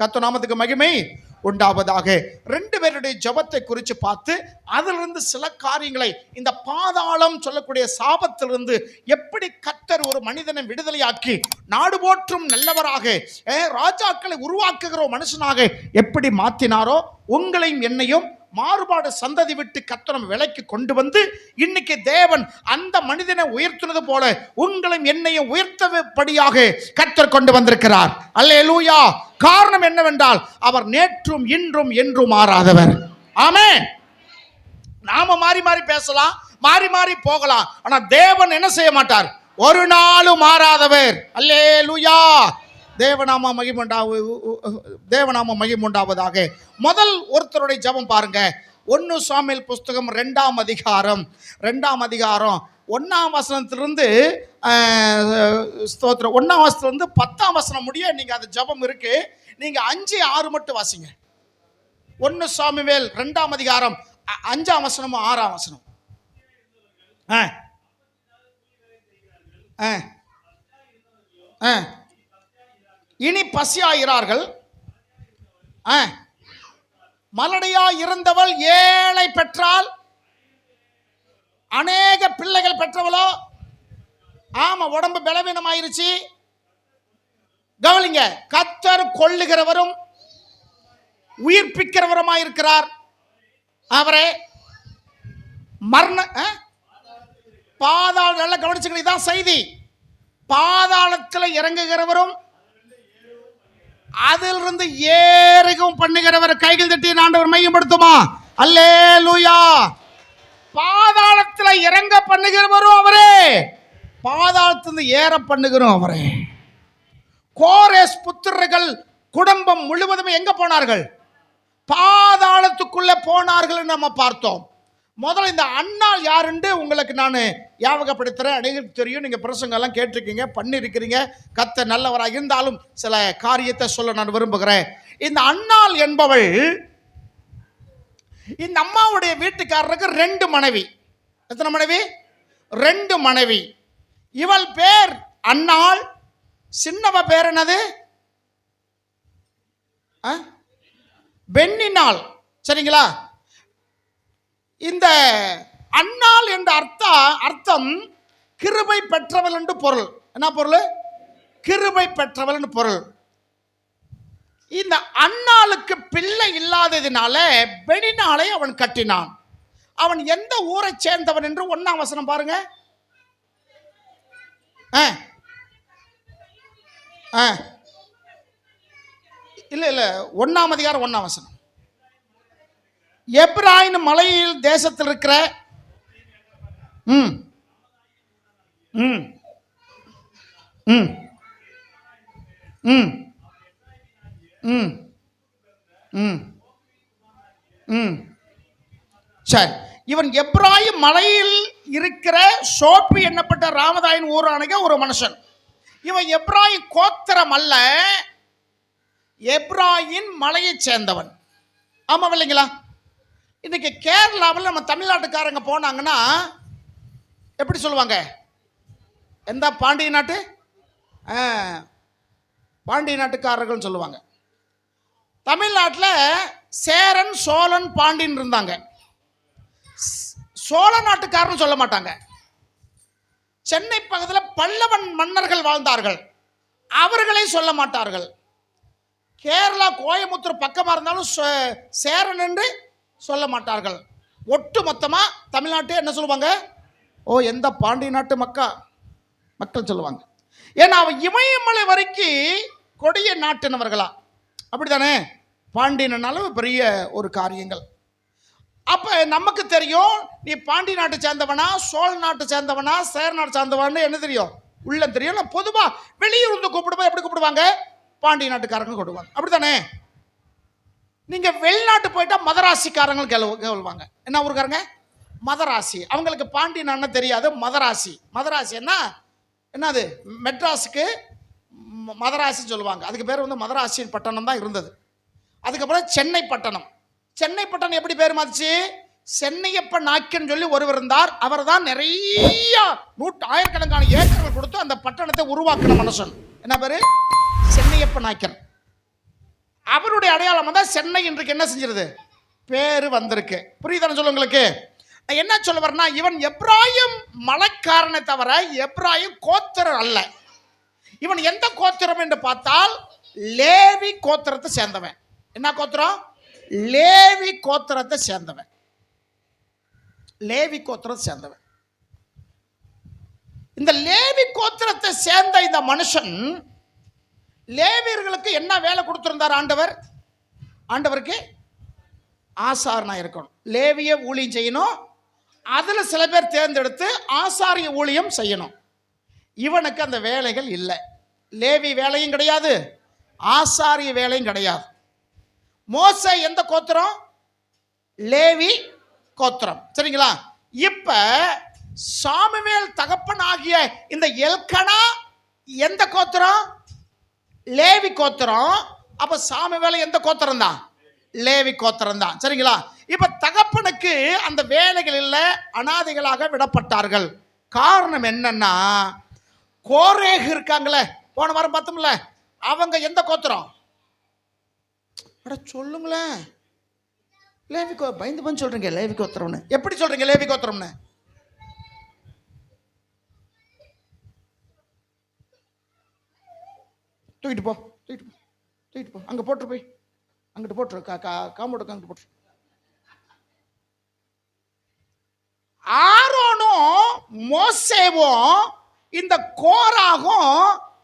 கர்த்தர் நாமத்துக்கு மகிமை உண்டாவதாக. 2 பேருடைய ஜெபத்தை குறித்து பார்த்து அதிலிருந்து சில காரியங்களை, இந்த பாதாளம் சொல்லக்கூடிய சாபத்திலிருந்து எப்படி கர்த்தர் ஒரு மனிதனை விடுதலையாக்கி நாடு போற்றும் நல்லவராக, ராஜாக்களை உருவாக்குகிற மனுஷனாக எப்படி மாற்றினாரோ, உங்களையும் என்னையும் மாறுபாடு சந்ததி விட்டு கர்த்தர் விலைக்கு கொண்டு வந்து இன்னைக்கு தேவன் அந்த மனிதனை உயர்த்தினது போல உங்களையும் என்னையும் உயர்த்தபடியாக கர்த்தர் கொண்டு வந்திருக்கிறார். அல்லேலூயா. காரணம் என்னவென்றால் அவர் நேற்றும் இன்றும் என்றும் மாறாதவர். ஆமென். நாம மாறி மாறி பேசலாம், மாறி மாறி போகலாம், ஆனா தேவன் என்ன செய்ய மாட்டார், ஒரு நாளும் மாறாதவர். அல்லேலூயா. தேவநாம மகிமுண்டாவதாக. முதல் ஒருத்தருடைய ஜெபம் பாருங்க. 1 சாமுவேல் புஸ்தகம் 2ஆம் அதிகாரம் 1ஆம் வசனத்திலிருந்து ஸ்தோத்திரம் 1ஆம் வசனத்திலிருந்து 10ஆம் வசனம் முடிய நீங்க அது ஜெபம் இருக்கு. நீங்க 5, 6 மட்டும் வாசிங்க. 1 சாமுவேல் 2ஆம் அதிகாரம் 5ஆம் வசனம் 6ஆம் வசனம். இனி பசியாயிரார்கள். மலடியா இருந்தவள் ஏழை பெற்றால், அநேக பிள்ளைகள் பெற்றவளோ, ஆமா உடம்பு பலவீனமாயிருச்சு. கவனிங்க, கர்த்தர் கொல்லுகிறவரும் உயிர்ப்பிக்கிறவருமாயிருக்கிறார். அவரே மரண பாதாள, நல்லா கவனிச்சுக்க, இதான் செய்தி. பாதாளத்தில் இறங்குகிறவரும் அதிலிருந்து ஏறுகவும் பண்ணுகிறவர். கைகள் தட்டி ஆண்டவர் மையப்படுத்துமா? அல்லேலூயா. பாதாளத்தில் இறங்க பண்ணுகிறவரும் அவரே, பாதாளத்திலிருந்து ஏற பண்ணுகிறோம் அவரே. கோரேஸ் புத்திரர்கள் குடும்பம் முழுவதும் எங்க போனார்கள்? பாதாளத்துக்குள்ள போனார்கள் நம்ம பார்த்தோம். முதல்ல இந்த அன்னாள் யாருன்னு உங்களுக்கு நான் ஞாபகப்படுத்துகிறேன். அனைவருக்கும் தெரியும், நீங்கள் பிரசங்கெல்லாம் கேட்டிருக்கீங்க, பண்ணியிருக்கிறீங்க. கர்த்தர் நல்லவராக இருந்தாலும் சில காரியத்தை சொல்ல நான் விரும்புகிறேன். இந்த அன்னாள் என்பவள், இந்த அம்மாவுடைய வீட்டுக்காரருக்கு 2 மனைவி. எத்தனை மனைவி? 2 மனைவி. இவள் பேர் அன்னாள், சின்னவ பேர் என்னது? பெண்ணினாள். சரிங்களா? இந்த அன்னாள் என்ற அர்த்தம் கிருபை பெற்றவள் என்று பொருள். என்ன பொருள்? கிருபை பெற்றவள் என்று பொருள். இந்த அன்னாளுக்கு பிள்ளை இல்லாததினால பெண்ணினாளை அவன் கட்டினான். அவன் எந்த ஊரை சேர்ந்தவன் என்று 1ஆம் வசனம் பாருங்க. இல்ல 1ஆம் அதிகாரம் 1ஆம் வசனம். எப்ராயிம் மலையில் தேசத்தில் இருக்கிற சரி, இவன் எப்ராயிம் மலையில் இருக்கிற சோப்பி என்னப்பட்ட ராமதாயின் ஊரான ஒரு மனுஷன். இவன் எப்ராயிம் கோத்திரம் அல்ல, எப்ராயிம் மலையை சேர்ந்தவன். ஆமா இல்லைங்களா? இன்னைக்கு கேரளாவில் நம்ம தமிழ்நாட்டுக்காரங்க போனாங்கன்னா எப்படி சொல்லுவாங்க? எந்த பாண்டிய நாட்டு? பாண்டிய நாட்டுக்காரர்கள் சொல்லுவாங்க. தமிழ்நாட்டில் சேரன், சோழன், பாண்டியன் இருந்தாங்க. சோழ நாட்டுக்காரன்னு சொல்ல மாட்டாங்க. சென்னை பக்கத்தில் பல்லவன் மன்னர்கள் வாழ்ந்தார்கள், அவர்களை சொல்ல மாட்டார்கள். கேரளா கோயமுத்தூர் பக்கமாக இருந்தாலும் சேரன் என்று சொல்ல மாட்டார்கள். ஒட்டு மொத்தமாக தமிழ்நாட்டை என்ன சொல்லுவாங்க? எந்த பாண்டிய நாட்டு மக்கள் சொல்லுவாங்க. ஏன்னா அவன் இமயமலை வரைக்கும் கொடிய நாட்டினவர்களா, அப்படித்தானே? பாண்டியனாலும் பெரிய ஒரு காரியங்கள். அப்போ நமக்கு தெரியும், நீ பாண்டிய நாட்டை சேர்ந்தவனா, சோழ நாட்டை சேர்ந்தவனா, சேர நாட்டை சேர்ந்தவன்னு என்ன தெரியும்? உள்ள தெரியும். பொதுவாக வெளியூர் வந்து கூப்பிடும்போது எப்படி கூப்பிடுவாங்க? பாண்டிய நாட்டுக்காரங்க கூப்பிடுவாங்க, அப்படித்தானே? நீங்கள் வெளிநாட்டு போயிட்டா மதராசிக்காரங்க கேள்வாங்க. என்ன ஊருக்காரங்க? மதராசி. அவங்களுக்கு பாண்டியன் அண்ணன் தெரியாது. மதராசி என்னது? மெட்ராஸுக்கு மதராசின்னு சொல்லுவாங்க. அதுக்கு பேர் வந்து மதராசியின் பட்டணம் தான் இருந்தது. அதுக்கப்புறம் சென்னை பட்டணம் எப்படி பேர் மாறிச்சு? சென்னையப்ப நாயக்கன் சொல்லி ஒருவர் இருந்தார். அவர் தான் நிறைய ஆயிரக்கணக்கான ஏக்கர்கள் கொடுத்து அந்த பட்டணத்தை உருவாக்கின மனுஷன். என்ன பேரு? சென்னையப்ப நாயக்கன். அவருடைய அடையாளம் தான் சென்னை இன்றைக்கு என்ன செஞ்சிருது, பேரு வந்திருக்கு. புரியுதான்னு சொல்ல உங்களுக்கு. நான் என்ன சொல்ல வரேன்னா, இவன் எப்ராயிம் மலைக்காரனை தவிர எப்ராயிம் கோத்திரர் அல்ல. இவன் எந்த கோத்திரம் என்று பார்த்தால் லேவி கோத்திரத்தை சேர்ந்தவன். என்ன கோத்திரம்? லேவி கோத்திரத்தை சேர்ந்தவன். லேவி கோத்திரத்தை சேர்ந்தவன். இந்த லேவி கோத்திரத்தை சேர்ந்த இந்த மனுஷன் லேவியர்களுக்கு என்ன வேலை கொடுத்திருந்தார் ஆண்டவர்? ஆண்டவருக்கு ஆசாரனா இருக்கணும், லேவிய ஊழியம் செய்யணும். அதுல சில பேர் தேர்ந்தெடுத்து ஆசாரிய ஊழியம் செய்யணும். இவனுக்கு அந்த வேலைகள் இல்லை. லேவி வேலையும் கிடையாது, ஆசாரிய வேலையும் கிடையாது. மோசே எந்த கோத்திரம்? லேவி கோத்திரம். சரிங்களா? இப்ப சாமுவேல் தகப்பன் ஆகிய இந்த எல்கனா எந்த கோத்திரம்? லேவி கோத்திரம். அப்ப சாமுவேல் எந்த கோத்திரம் தான்? லேவி கோத்திரம் தான். சரிங்களா? இப்ப தகப்பனுக்கு அந்த வேலைகள் இல்ல, அனாதைகளாக விடப்பட்டார்கள். காரணம் என்னன்னா, கோரேகு இருக்காங்களே, போன வாரம் பார்த்தோம்ல, அவங்க எந்த கோத்திரம்? சொல்லுங்களேன். லேவி பயந்து பண்ணி சொல்றீங்க லேவி கோத்திரம்னு. எப்படி சொல்றீங்க லேவி கோத்திரம்னு? தூக்கிட்டு போ, தூக்கிட்டு போ, தூக்கிட்டு போ. அங்க போட்டு போய் அங்கிட்டு போட்டுரு, காம்பவுண்டுக்கு அங்கிட்டு போட்டுரு. ஆரோனும் மோசேவும் இந்த கோராகும்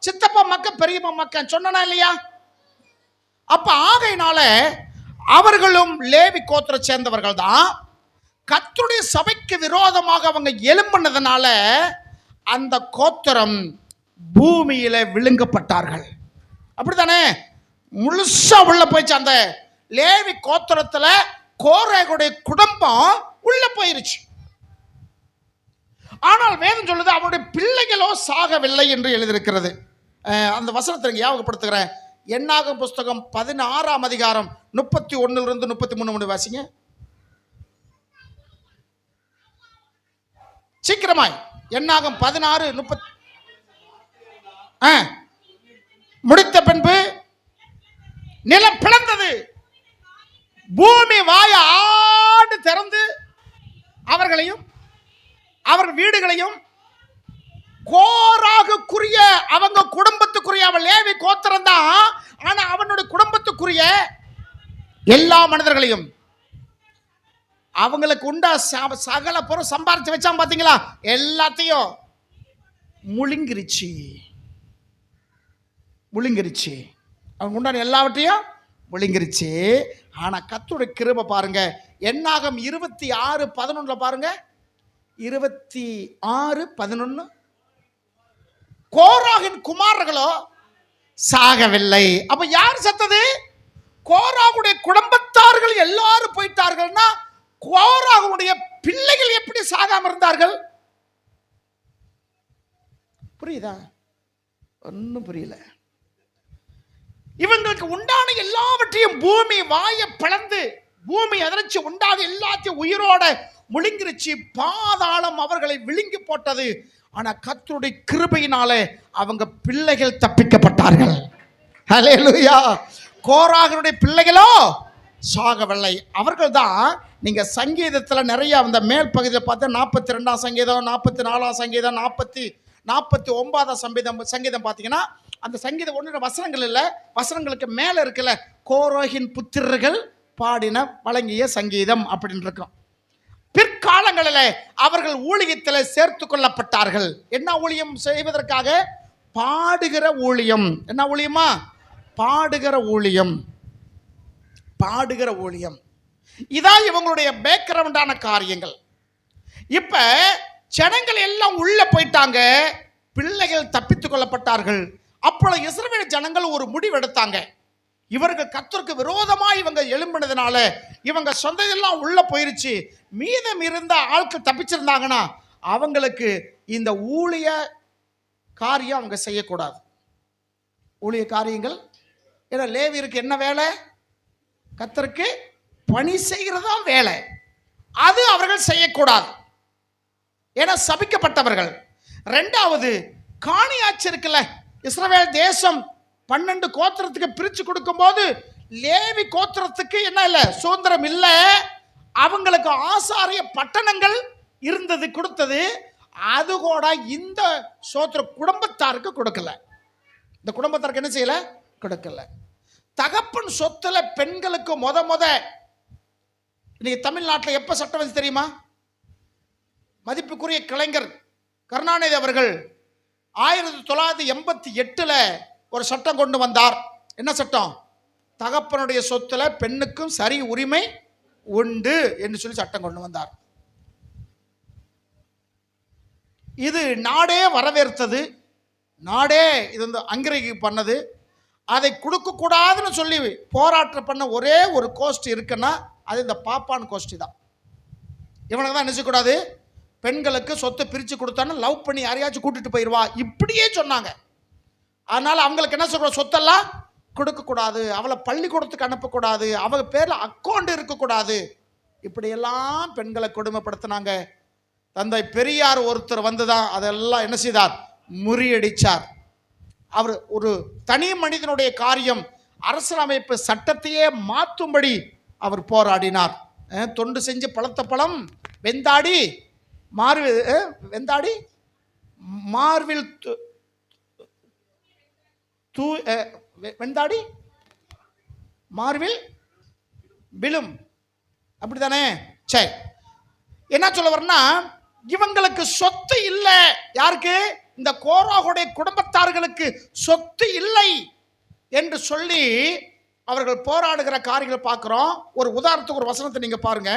சித்தப்பா மக்க பெரியப்பா மக்க சொன்னா இல்லையா? அப்ப ஆகையினால அவர்களும் லேவி கோத்திர சேர்ந்தவர்கள் தான். கர்த்தருடைய சபைக்கு விரோதமாக அவங்க எழும்பினதுனால அந்த கோத்திரம் பூமியில விழுங்கப்பட்டார்கள். அப்படித்தானே? முழுசா உள்ள போயிடுச்சு. அந்த லேவி கோத்திரத்துல கோரேகுடைய குடும்பம் உள்ள போயிருச்சு. ஆனால் வேதம் சொல்லுது அவருடைய பிள்ளைகளோ சாகவில்லை என்று எழுதியிருக்கிறது. அந்த வசனத்தை ஞாபகப்படுத்துகிறேன். என்னாகும் புஸ்தகம் 16ஆம் அதிகாரம் 31 to 33 வாசிங்க சீக்கிரமாய். என்னாகும் 16:30. முடித்த பின்பு நிலம் பிளந்தது, பூமி வாய ஆண்டு திறந்து அவர்களையும் அவர்கள் வீடுகளையும் கோராகுக்குரிய அவங்க குடும்பத்துக்குரிய, அவன் லேவி கோத்திரம் தான், ஆனா அவனுடைய குடும்பத்துக்குரிய எல்லா மனிதர்களையும் அவங்களுக்கு உண்டா சகல பொருள் சம்பாரிச்சு வச்சான் பாத்தீங்களா, எல்லாத்தையும் முழுங்கிருச்சு. முழுங்கிருச்சு, அவங்க உண்டான எல்லாவற்றையும் முழுங்கிருச்சு. ஆனா கர்த்தருடைய கிருபை பாருங்க. என்னாகும் 26:11 பாருங்க. 26:11 கோராகின் குமாரர்களோ சாகவில்லை. அப்ப யார் செத்தது? கோராகுடைய குடும்பத்தார்கள் எல்லாரும் போயிட்டார்கள்னா கோராகுடைய பிள்ளைகள் எப்படி சாகாம இருந்தார்கள்? புரியுதா? ஒன்னும் புரியல. இவங்களுக்கு உண்டான எல்லாவற்றையும் பூமி வாய பிளந்து, பூமி அதிர்ச்சி உண்டாக எல்லாத்தையும் உயிரோட முழுங்கிருச்சு. பாதாளம் அவர்களை விழுங்கி போட்டது. ஆனா கர்த்தருடைய கிருபையினாலே அவங்க பிள்ளைகள் தப்பிக்கப்பட்டார்கள். ஹல்லேலூயா. கோராகனுடைய பிள்ளைகளோ சாகவில்லை. அவர்கள் தான் நீங்க சங்கீதத்தில் நிறைய அந்த மேல் பகுதியில் பார்த்தா 42ஆம் சங்கீதம், 44ஆம் சங்கீதம், 49ஆம் சங்கீதம் பார்த்தீங்கன்னா அந்த சங்கீதம் ஒன்று வசனங்கள் இல்லை, வசனங்களுக்கு மேலே இருக்குல்ல, கோராகின் புத்திரர்கள் பாடின வழங்கிய சங்கீதம் அப்படின்னு இருக்கும். பிற்காலங்களில் அவர்கள் ஊழியத்தில் சேர்த்து கொள்ளப்பட்டார்கள். என்ன ஊழியம் செய்வதற்காக? பாடுகிற ஊழியம். என்ன ஊழியமா? பாடுகிற ஊழியம். பாடுகிற ஊழியம். இதான் இவங்களுடைய பேக்ரவுண்டான காரியங்கள். இப்ப ஜனங்கள் எல்லாம் உள்ள போயிட்டாங்க, பிள்ளைகள் தப்பித்துக் கொள்ளப்பட்டார்கள். அப்பொழுது இஸ்ரவேல் ஜனங்கள் ஒரு முடிவெடுத்தாங்க. இவர்கள் கர்த்தருக்கு விரோதமாக இவங்க எழும்பினதுனால இவங்க சொந்ததெல்லாம் உள்ள போயிருச்சு. மீதம் இருந்த ஆட்கள் தப்பிச்சிருந்தாங்கன்னா அவங்களுக்கு இந்த ஊழிய காரியம் அவங்க செய்யக்கூடாது. ஊழிய காரியங்கள், ஏன்னா லேவியருக்கு என்ன வேலை? கர்த்தருக்கு பணி செய்கிறதா வேலை. அது அவர்கள் செய்யக்கூடாது, ஏன்னா சபிக்கப்பட்டவர்கள். ரெண்டாவது, காணியாட்சி இருக்குல்ல, இஸ்ரவேல் தேசம் 12 கோத்திரத்துக்கு பிரித்து கொடுக்கும் போது லேவி கோத்திரத்துக்கு என்ன இல்லை, சுதந்திரம் இல்லை. அவங்களுக்கு ஆசாரிய பட்டணங்கள் இருந்தது, கொடுத்தது. அது கூட இந்த சோத்திர குடும்பத்தாருக்கு கொடுக்கல. இந்த குடும்பத்தாருக்கு என்ன செய்யல, கொடுக்கல. தகப்பன் சொத்துல பெண்களுக்கு முத இன்னைக்கு தமிழ்நாட்டில் எப்ப சட்டம் வந்து தெரியுமா? மதிப்புக்குரிய கலைஞர் கருணாநிதி அவர்கள் 1988 ஒரு சட்டம் கொண்டு வந்தார். என்ன சட்டம்? தகப்பனுடைய சொத்துல பெண்ணுக்கும் சரி உரிமை உண்டு என்று சொல்லி சட்டம் கொண்டு வந்தார். இது நாடே வரவேற்றது, நாடே இது வந்து அங்கீகரிப்பு பண்ணது. அதை கொடுக்க கூடாதுன்னு சொல்லி போராட்டம் பண்ண ஒரே ஒரு கோஷ்டி இருக்குன்னா அது இந்த பாப்பான் கோஷ்டி தான். இவனுக்கு தான் நினைச்சக்கூடாது, பெண்களுக்கு சொத்தை பிரித்து கொடுத்தான்னு லவ் பண்ணி யாரையாச்சும் கூட்டிட்டு போயிடுவா, இப்படியே சொன்னாங்க. அதனால அவங்களுக்கு என்ன சொல்ற, சொத்தெல்லாம் கொடுக்கக்கூடாது, அவளை பள்ளிக்கூடத்துக்கு அனுப்பக்கூடாது, அவங்க பேரில் அக்கௌண்ட் இருக்கக்கூடாது, இப்படியெல்லாம் பெண்களை கொடுமைப்படுத்தினாங்க. தந்தை பெரியார் ஒருத்தர் வந்துதான் அதெல்லாம் என்ன செய்தார், முறியடிச்சார். அவர் ஒரு தனி மனிதனுடைய காரியம், அரசியலமைப்பு சட்டத்தையே மாற்றும்படி அவர் போராடினார். தொண்டு செஞ்சு பழத்த பழம் வெந்தாடி மார்வில் வெந்தாடி மார்வில் விழும், அப்படித்தானே? சரி, என்ன சொல்ல வரனா, இவங்களுக்கு சொத்து இல்லை. யாருக்கு? இந்த கோராகுடைய குடும்பத்தார்களுக்கு சொத்து இல்லை என்று சொல்லி அவர்கள் போராடுகிற காரியங்களை பார்க்கிறோம். ஒரு உதாரணத்துக்கு ஒரு வசனத்தை நீங்க பாருங்க.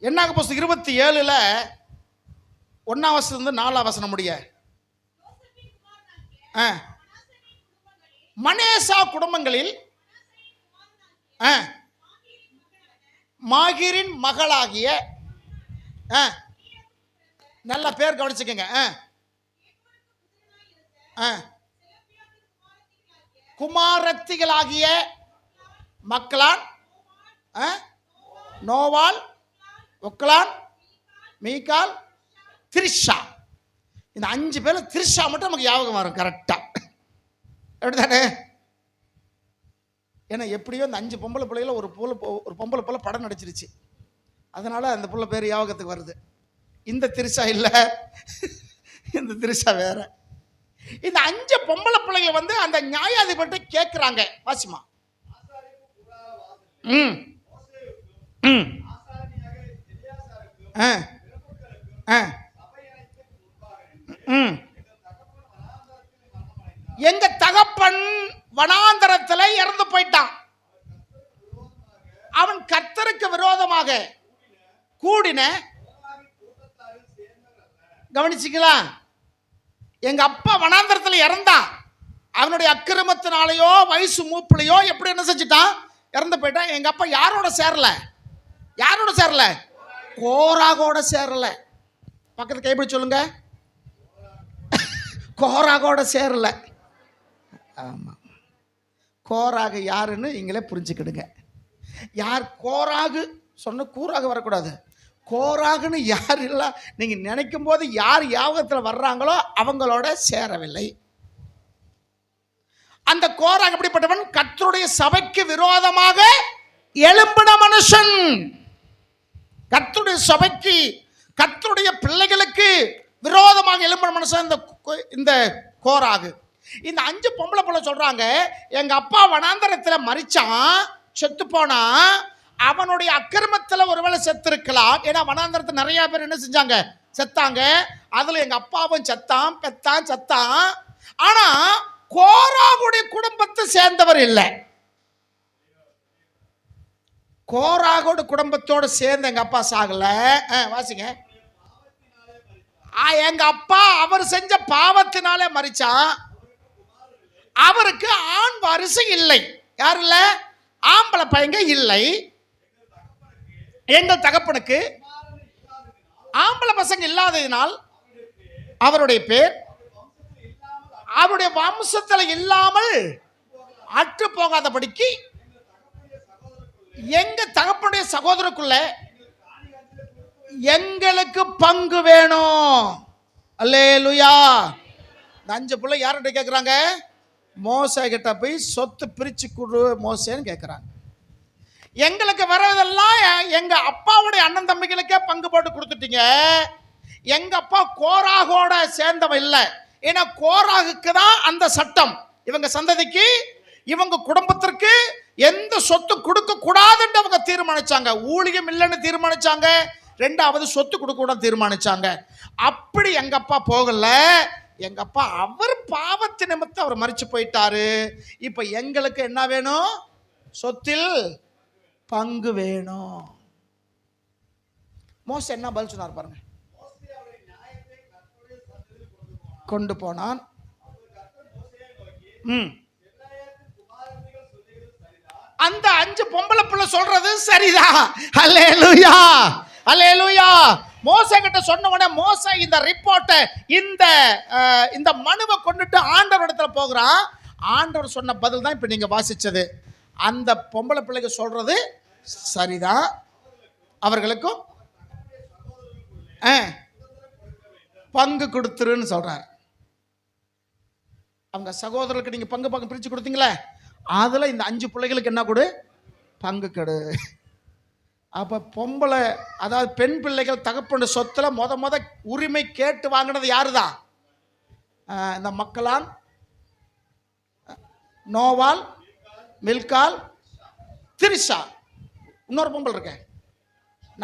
என்னாக புஸ்தகம் 27 1ஆம் வசனத்திலிருந்து 4ஆம் வசனம் முடிய, மனேசா குடும்பங்களில் மாகிரின் மகளாகிய, நல்ல பேர் கவனிச்சுக்கங்க, குமாரத்திகளாகிய மக்லான், நோவால், ஒக்லான், மீகால், திரிஷா. இந்த 5 பேர்ல திரிஷா மட்டும் நமக்கு ஞாபகம் வரும் கரெக்டா, அப்படித்தானே? ஏன்னா எப்படியோ இந்த 5 பொம்பளை பிள்ளைகள ஒரு பொம்பளை போல படம் நடிச்சிருச்சு, அதனால அந்த புள்ள பேர் ஞாபகத்துக்கு வருது. இந்த திரிஷா இல்லை, இந்த திரிஷா வேற. இந்த 5 பொம்பளை பிள்ளைங்க வந்து அந்த நியாயாதிபதி கேட்கிறாங்க, வாசிமா. எங்க தகப்பன் வனாந்தரத்தில் இறந்து போயிட்டான். அவன் கர்த்தருக்கு விரோதமாக கூடின, கவனிச்சிங்களா? எங்க அப்பா வனாந்தரத்தில் இறந்தான். அவனுடைய அக்கிரமத்தினாலேயோ வயசு மூப்பிலையோ எப்படி என்ன செஞ்சுட்டான், இறந்து போயிட்டான். எங்க அப்பா யாரோட சேரல, யாரோட சேரல, கோராகோட சேரல. பக்கத்து கைப்பிடி சொல்லுங்க, கோராகோட சேரல. ஆமா, கோராகு யாருன்னு நீங்களே புரிஞ்சுக்கிடுங்க. யார் கோராகு சொன்ன கூறாக வரக்கூடாது. கோராகுன்னு யார் இல்லை, நீங்க நினைக்கும் போது யார் யாபகத்தில் வர்றாங்களோ அவங்களோட சேரவில்லை. அந்த கோராகு எப்படிப்பட்டவன்? கர்த்தருடைய சபைக்கு விரோதமாக எழும்பின மனுஷன். கர்த்தருடைய சபைக்கு, கர்த்தருடைய பிள்ளைகளுக்கு விரோதமாக எழும்பின மனுஷன் இந்த கோராகு. இந்த 5 பொம்பளை பிள்ளை சொல்றாங்க, எங்க அப்பா வனாந்தரத்தில் மரிச்சான், செத்து போனா, அவனுடைய அக்கிரமத்தில் ஒருவேளை செத்து இருக்கலாம். ஏன்னா வனாந்தரத்தில் நிறைய பேர் என்ன செஞ்சாங்க, செத்தாங்க. அதுல எங்க அப்பாவும் செத்தான், பெத்தான், செத்தான். ஆனா கோராகுடைய குடும்பத்தை சேர்ந்தவர் இல்லை. கோராகோட குடும்பத்தோடு சேர்ந்து எங்க அப்பா சாகல. வாசிங்க. எங்க அப்பா அவர் செஞ்ச பாவத்தினாலே மரிச்சான். அவருக்கு ஆண் வாரிசு இல்லை. யார் இல்ல? ஆம்பளை பையங்க இல்லை. எங்கள் தகப்பனுக்கு ஆம்பளை பசங்க இல்லாததினால் அவருடைய பேர் அவருடைய வம்சத்தில் இல்லாமல் அற்று போகாதபடிக்கு எங்க தகப்பனுடைய சகோதரருக்குள்ள எங்களுக்கு பங்கு வேணும். அல்லேலூயா. 5 பிள்ளை யார்கிட்ட கேட்குறாங்க? மோசே கிட்ட போய் சொத்து பிரிச்சு கொடு மோசேன்னு கேட்குறாங்க. எங்களுக்கு வரதெல்லாம் எங்க அப்பாவுடைய அண்ணன் தம்பிகளுக்கே பங்கு போட்டு கொடுத்துட்டீங்க. எங்க அப்பா கோராகோட சேர்ந்தவன் இல்லை. ஏன்னா கோராகுக்கு தான் அந்த சட்டம். இவங்க சந்ததிக்கு இவங்க குடும்பத்திற்கு எந்த சொத்து கொடுக்க கூடாதுன்னு அவங்க தீர்மானிச்சாங்க. ஊழியம் இல்லைன்னு தீர்மானிச்சாங்க. 2வது சொத்து கொடுக்க கூட தீர்மானிச்சாங்க. அப்படி எங்க அப்பா போகல. எங்க அப்பா அவர் பாவத்து நிமித்தம் அவர் மரிச்சு போயிட்டாரு. இப்ப எங்களுக்கு என்ன வேணும்? சொத்தில் பங்கு வேணும். மோசே என்ன பதில் சொன்னார் பாருங்க. கொண்டு போனான். அந்த 5 பொம்பளை பிள்ளை சொல்றது சரிதான். அல்லேலூயா, அல்லேலூயா. மோசே கிட்ட சொன்ன உடனே மோசே இந்த ரிப்போர்ட்டை இந்த மனுவை கொண்டுட்டு ஆண்டவர் இடத்துல போகிறான். ஆண்டவர் சொன்ன பதில் தான் இப்ப நீங்க வாசிச்சது. அந்த பொம்பளை பிள்ளைக்கு சொல்றது சரிதான். அவர்களுக்கும் பங்கு கொடுத்துருன்னு சொல்றார். அவங்க சகோதரர்களுக்கு நீங்க பங்கு பிரிச்சு கொடுத்தீங்களே, அதுல இந்த 5 பிள்ளைகளுக்கு என்ன கொடு? பங்கு கெடு. அப்ப பொம்பளை, அதாவது பெண் பிள்ளைகள் தகப்பன சொத்துல முத உரிமை கேட்டு வாங்கினது யாருதான்? இந்த மக்களான், நோவால், மில்கால், திரிசா. இன்னொரு பொம்பளை இருக்க.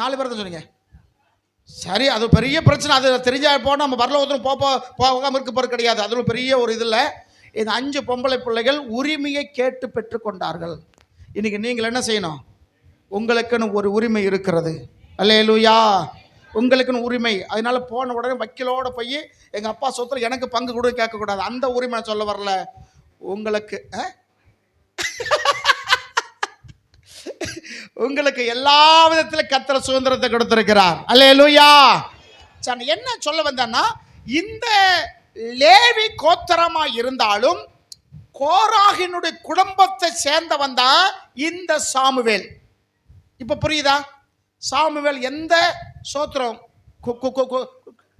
4 பேர் தான் சொன்னீங்க. சரி, அது பெரிய பிரச்சனை. அது தெரிஞ்சா போனால் நம்ம பரலோகத்திலும் போகாமல் இருக்க போகிறது கிடையாது. அது பெரிய ஒரு இதில் இந்த 5 பொம்பளை பிள்ளைகள் உரிமையை கேட்டு பெற்றுக்கொண்டார்கள். இன்னைக்கு நீங்கள் என்ன செய்யணும்? உங்களுக்குன்னு ஒரு உரிமை இருக்கிறது. அல்லேலூயா, உங்களுக்குன்னு உரிமை. அதனால போன உடனே வக்கீலோட போய் எங்கள் அப்பா சொத்துல எனக்கு பங்கு கூட கேட்கக்கூடாது. அந்த உரிமை சொல்ல வரல. உங்களுக்கு உங்களுக்கு எல்லா விதத்திலும் கர்த்தர் சுதந்திரத்தை கொடுத்திருக்கிறார். அல்லேலூயா. என்ன சொல்ல வந்தேன்னா, இந்த லேவி கோத்திரமா இருந்தாலும் கோராகினுடைய குடும்பத்தை சேர்ந்தவன் தான் இந்த சாமுவேல். இப்ப புரியுதா? சாமுவேல் எந்த சோத்திரம்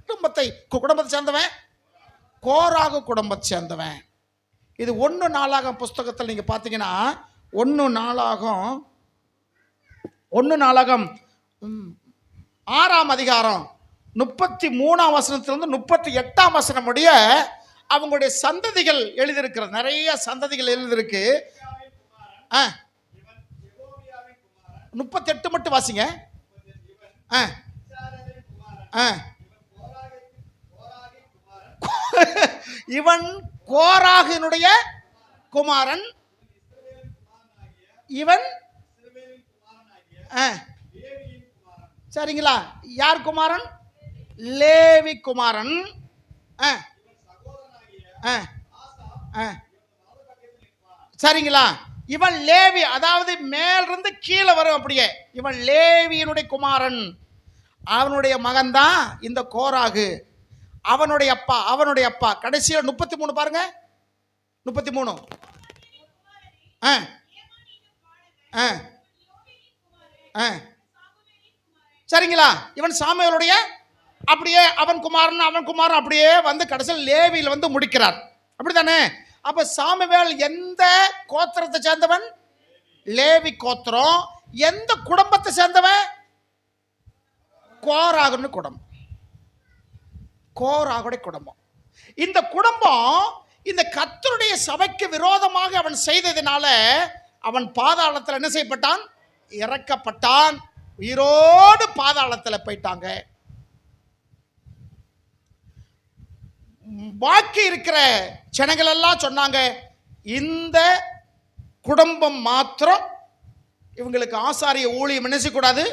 குடும்பத்தை சேர்ந்தவன்? கோராகு குடும்பத்தை சேர்ந்தவன். இது 1 நாளாகம் புஸ்தகத்தில் நீங்க பாத்தீங்கன்னா 1 நாளாகம் 6ஆம் அதிகாரம் 33ஆம் வசனத்திலிருந்து 38ஆம் வசனம் முடிய அவங்களுடைய சந்ததிகள் எழுதியிருக்கிறது. நிறைய சந்ததிகள் எழுதியிருக்கு. 38 மட்டும் வாசிங்க. இவன் கோராகினுடைய குமாரன். இவன் சரிங்களா? யார் குமாரன்? லேவி குமாரன். சரிங்களா? இவன் லேவி, அதாவது மேலிருந்து கீழே வரும் அப்படியே. இவன் லேவியினுடைய குமாரன். அவனுடைய மகன் தான் இந்த கோராகு. அவனுடைய அப்பா கடைசியில் 33 பாருங்க. 33 சரிங்களா? இவன் சாமுவேலுடைய அப்படியே அவன் குமாரன் அப்படியே வந்து கடைசியில் லேவியில் வந்து முடிக்கிறார். அப்படித்தானே? அப்ப சாமுவேல் எந்த கோத்திரத்தை சேர்ந்தவன்? லேவி கோத்திரம். எந்த குடும்பத்தை சேர்ந்தவன்? கோராகுன்னு குடும்பம். கோராகுடைய குடும்பம். இந்த குடும்பம் இந்த கர்த்தருடைய சபைக்கு விரோதமாக அவன் செய்ததினால அவன் பாதாளத்தில் என்ன செய்யப்பட்டான்? இறக்கப்பட்டான். உயிரோடு பாதாளத்தில் போயிட்டாங்க. பாக்கி இருக்கிற ஜனங்கள் எல்லாம் சொன்னாங்க, இந்த குடும்பம் மாத்திரம் இவங்களுக்கு ஆசாரிய ஊழியம் என்ன செய்யக்கூடாது?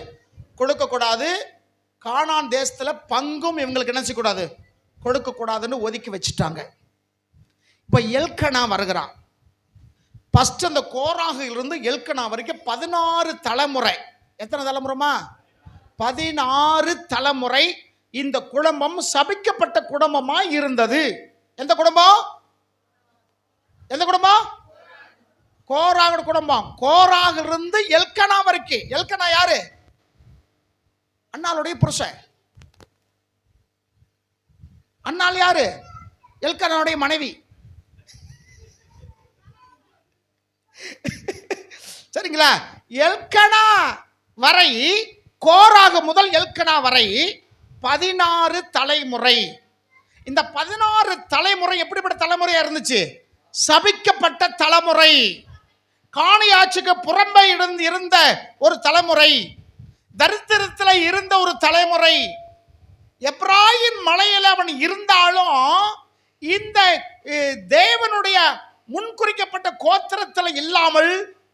கொடுக்கக்கூடாது. கானான் தேசத்தில் பங்கும் இவங்களுக்கு என்ன செய்யக்கூடாது? கொடுக்கக்கூடாதுன்னு ஒதுக்கி வச்சுட்டாங்க. இப்போ எல்கனா வருகிறான். ஃபர்ஸ்ட் அந்த கோராகிலிருந்து எல்கனா வரைக்கும் 16 தலைமுறை. எத்தனை தலைமுறைமா? 16 தலைமுறை இந்த குடும்பம் சபிக்கப்பட்ட குடும்பமா இருந்தது. எந்த குடும்பம்? கோராகு குடும்பம். கோராகிலிருந்து எல்கனா வரைக்கும். எல்கனா யாரு? அண்ணாளுடைய புருஷன். அண்ணாள் யாரு? எல்கானாவுடைய மனைவி. சரிங்களா? எல்கனா வரை, கோராகு முதல் எல்கனா வரை 16 தலைமுறை. இந்த 16 தலைமுறை எப்படிப்பட்ட தலைமுறையா இருந்துச்சு? சபிக்கப்பட்ட தலைமுறை. காணியாட்சிக்கு புறம்பே இருந்த ஒரு தலைமுறை, தரித்திரத்தில் இருந்த ஒரு தலைமுறை. எப்ராயிம் மலையில் அவன் இருந்தாலும் இந்த தேவனுடைய முன்குறிக்கப்பட்ட கோத்திரத்தில் இல்லாமல்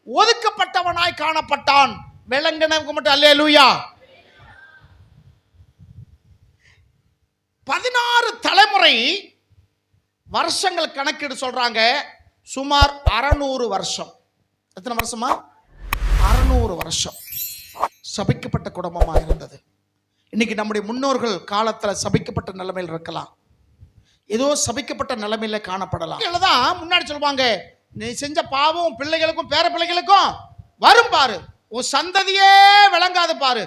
ஒதுக்கப்பட்டவனாய் காணப்பட்டான். விளங்கினவங்க மட்டும் அல்லேலூயா. 16 தலைமுறை வருஷங்கள் கணக்கீடு சொல்றாங்க. சுமார் 600 வருஷம். எத்தனை வருஷமா? 600 வருஷம் சபிக்கப்பட்ட குடும்பமா இருந்தது. இன்னைக்கு நம்முடைய முன்னோர்கள் காலத்துல சபிக்கப்பட்ட நிலைமையில் இருக்கலாம், ஏதோ சபிக்கப்பட்ட நிலைமையில காணப்படலாம். தான் முன்னாடி சொல்லுவாங்க, நீ செஞ்ச பாவம் பிள்ளைகளுக்கும் பேர பிள்ளைகளுக்கும் வரும் பாரு, உன் சந்ததியே விளங்காது பாரு.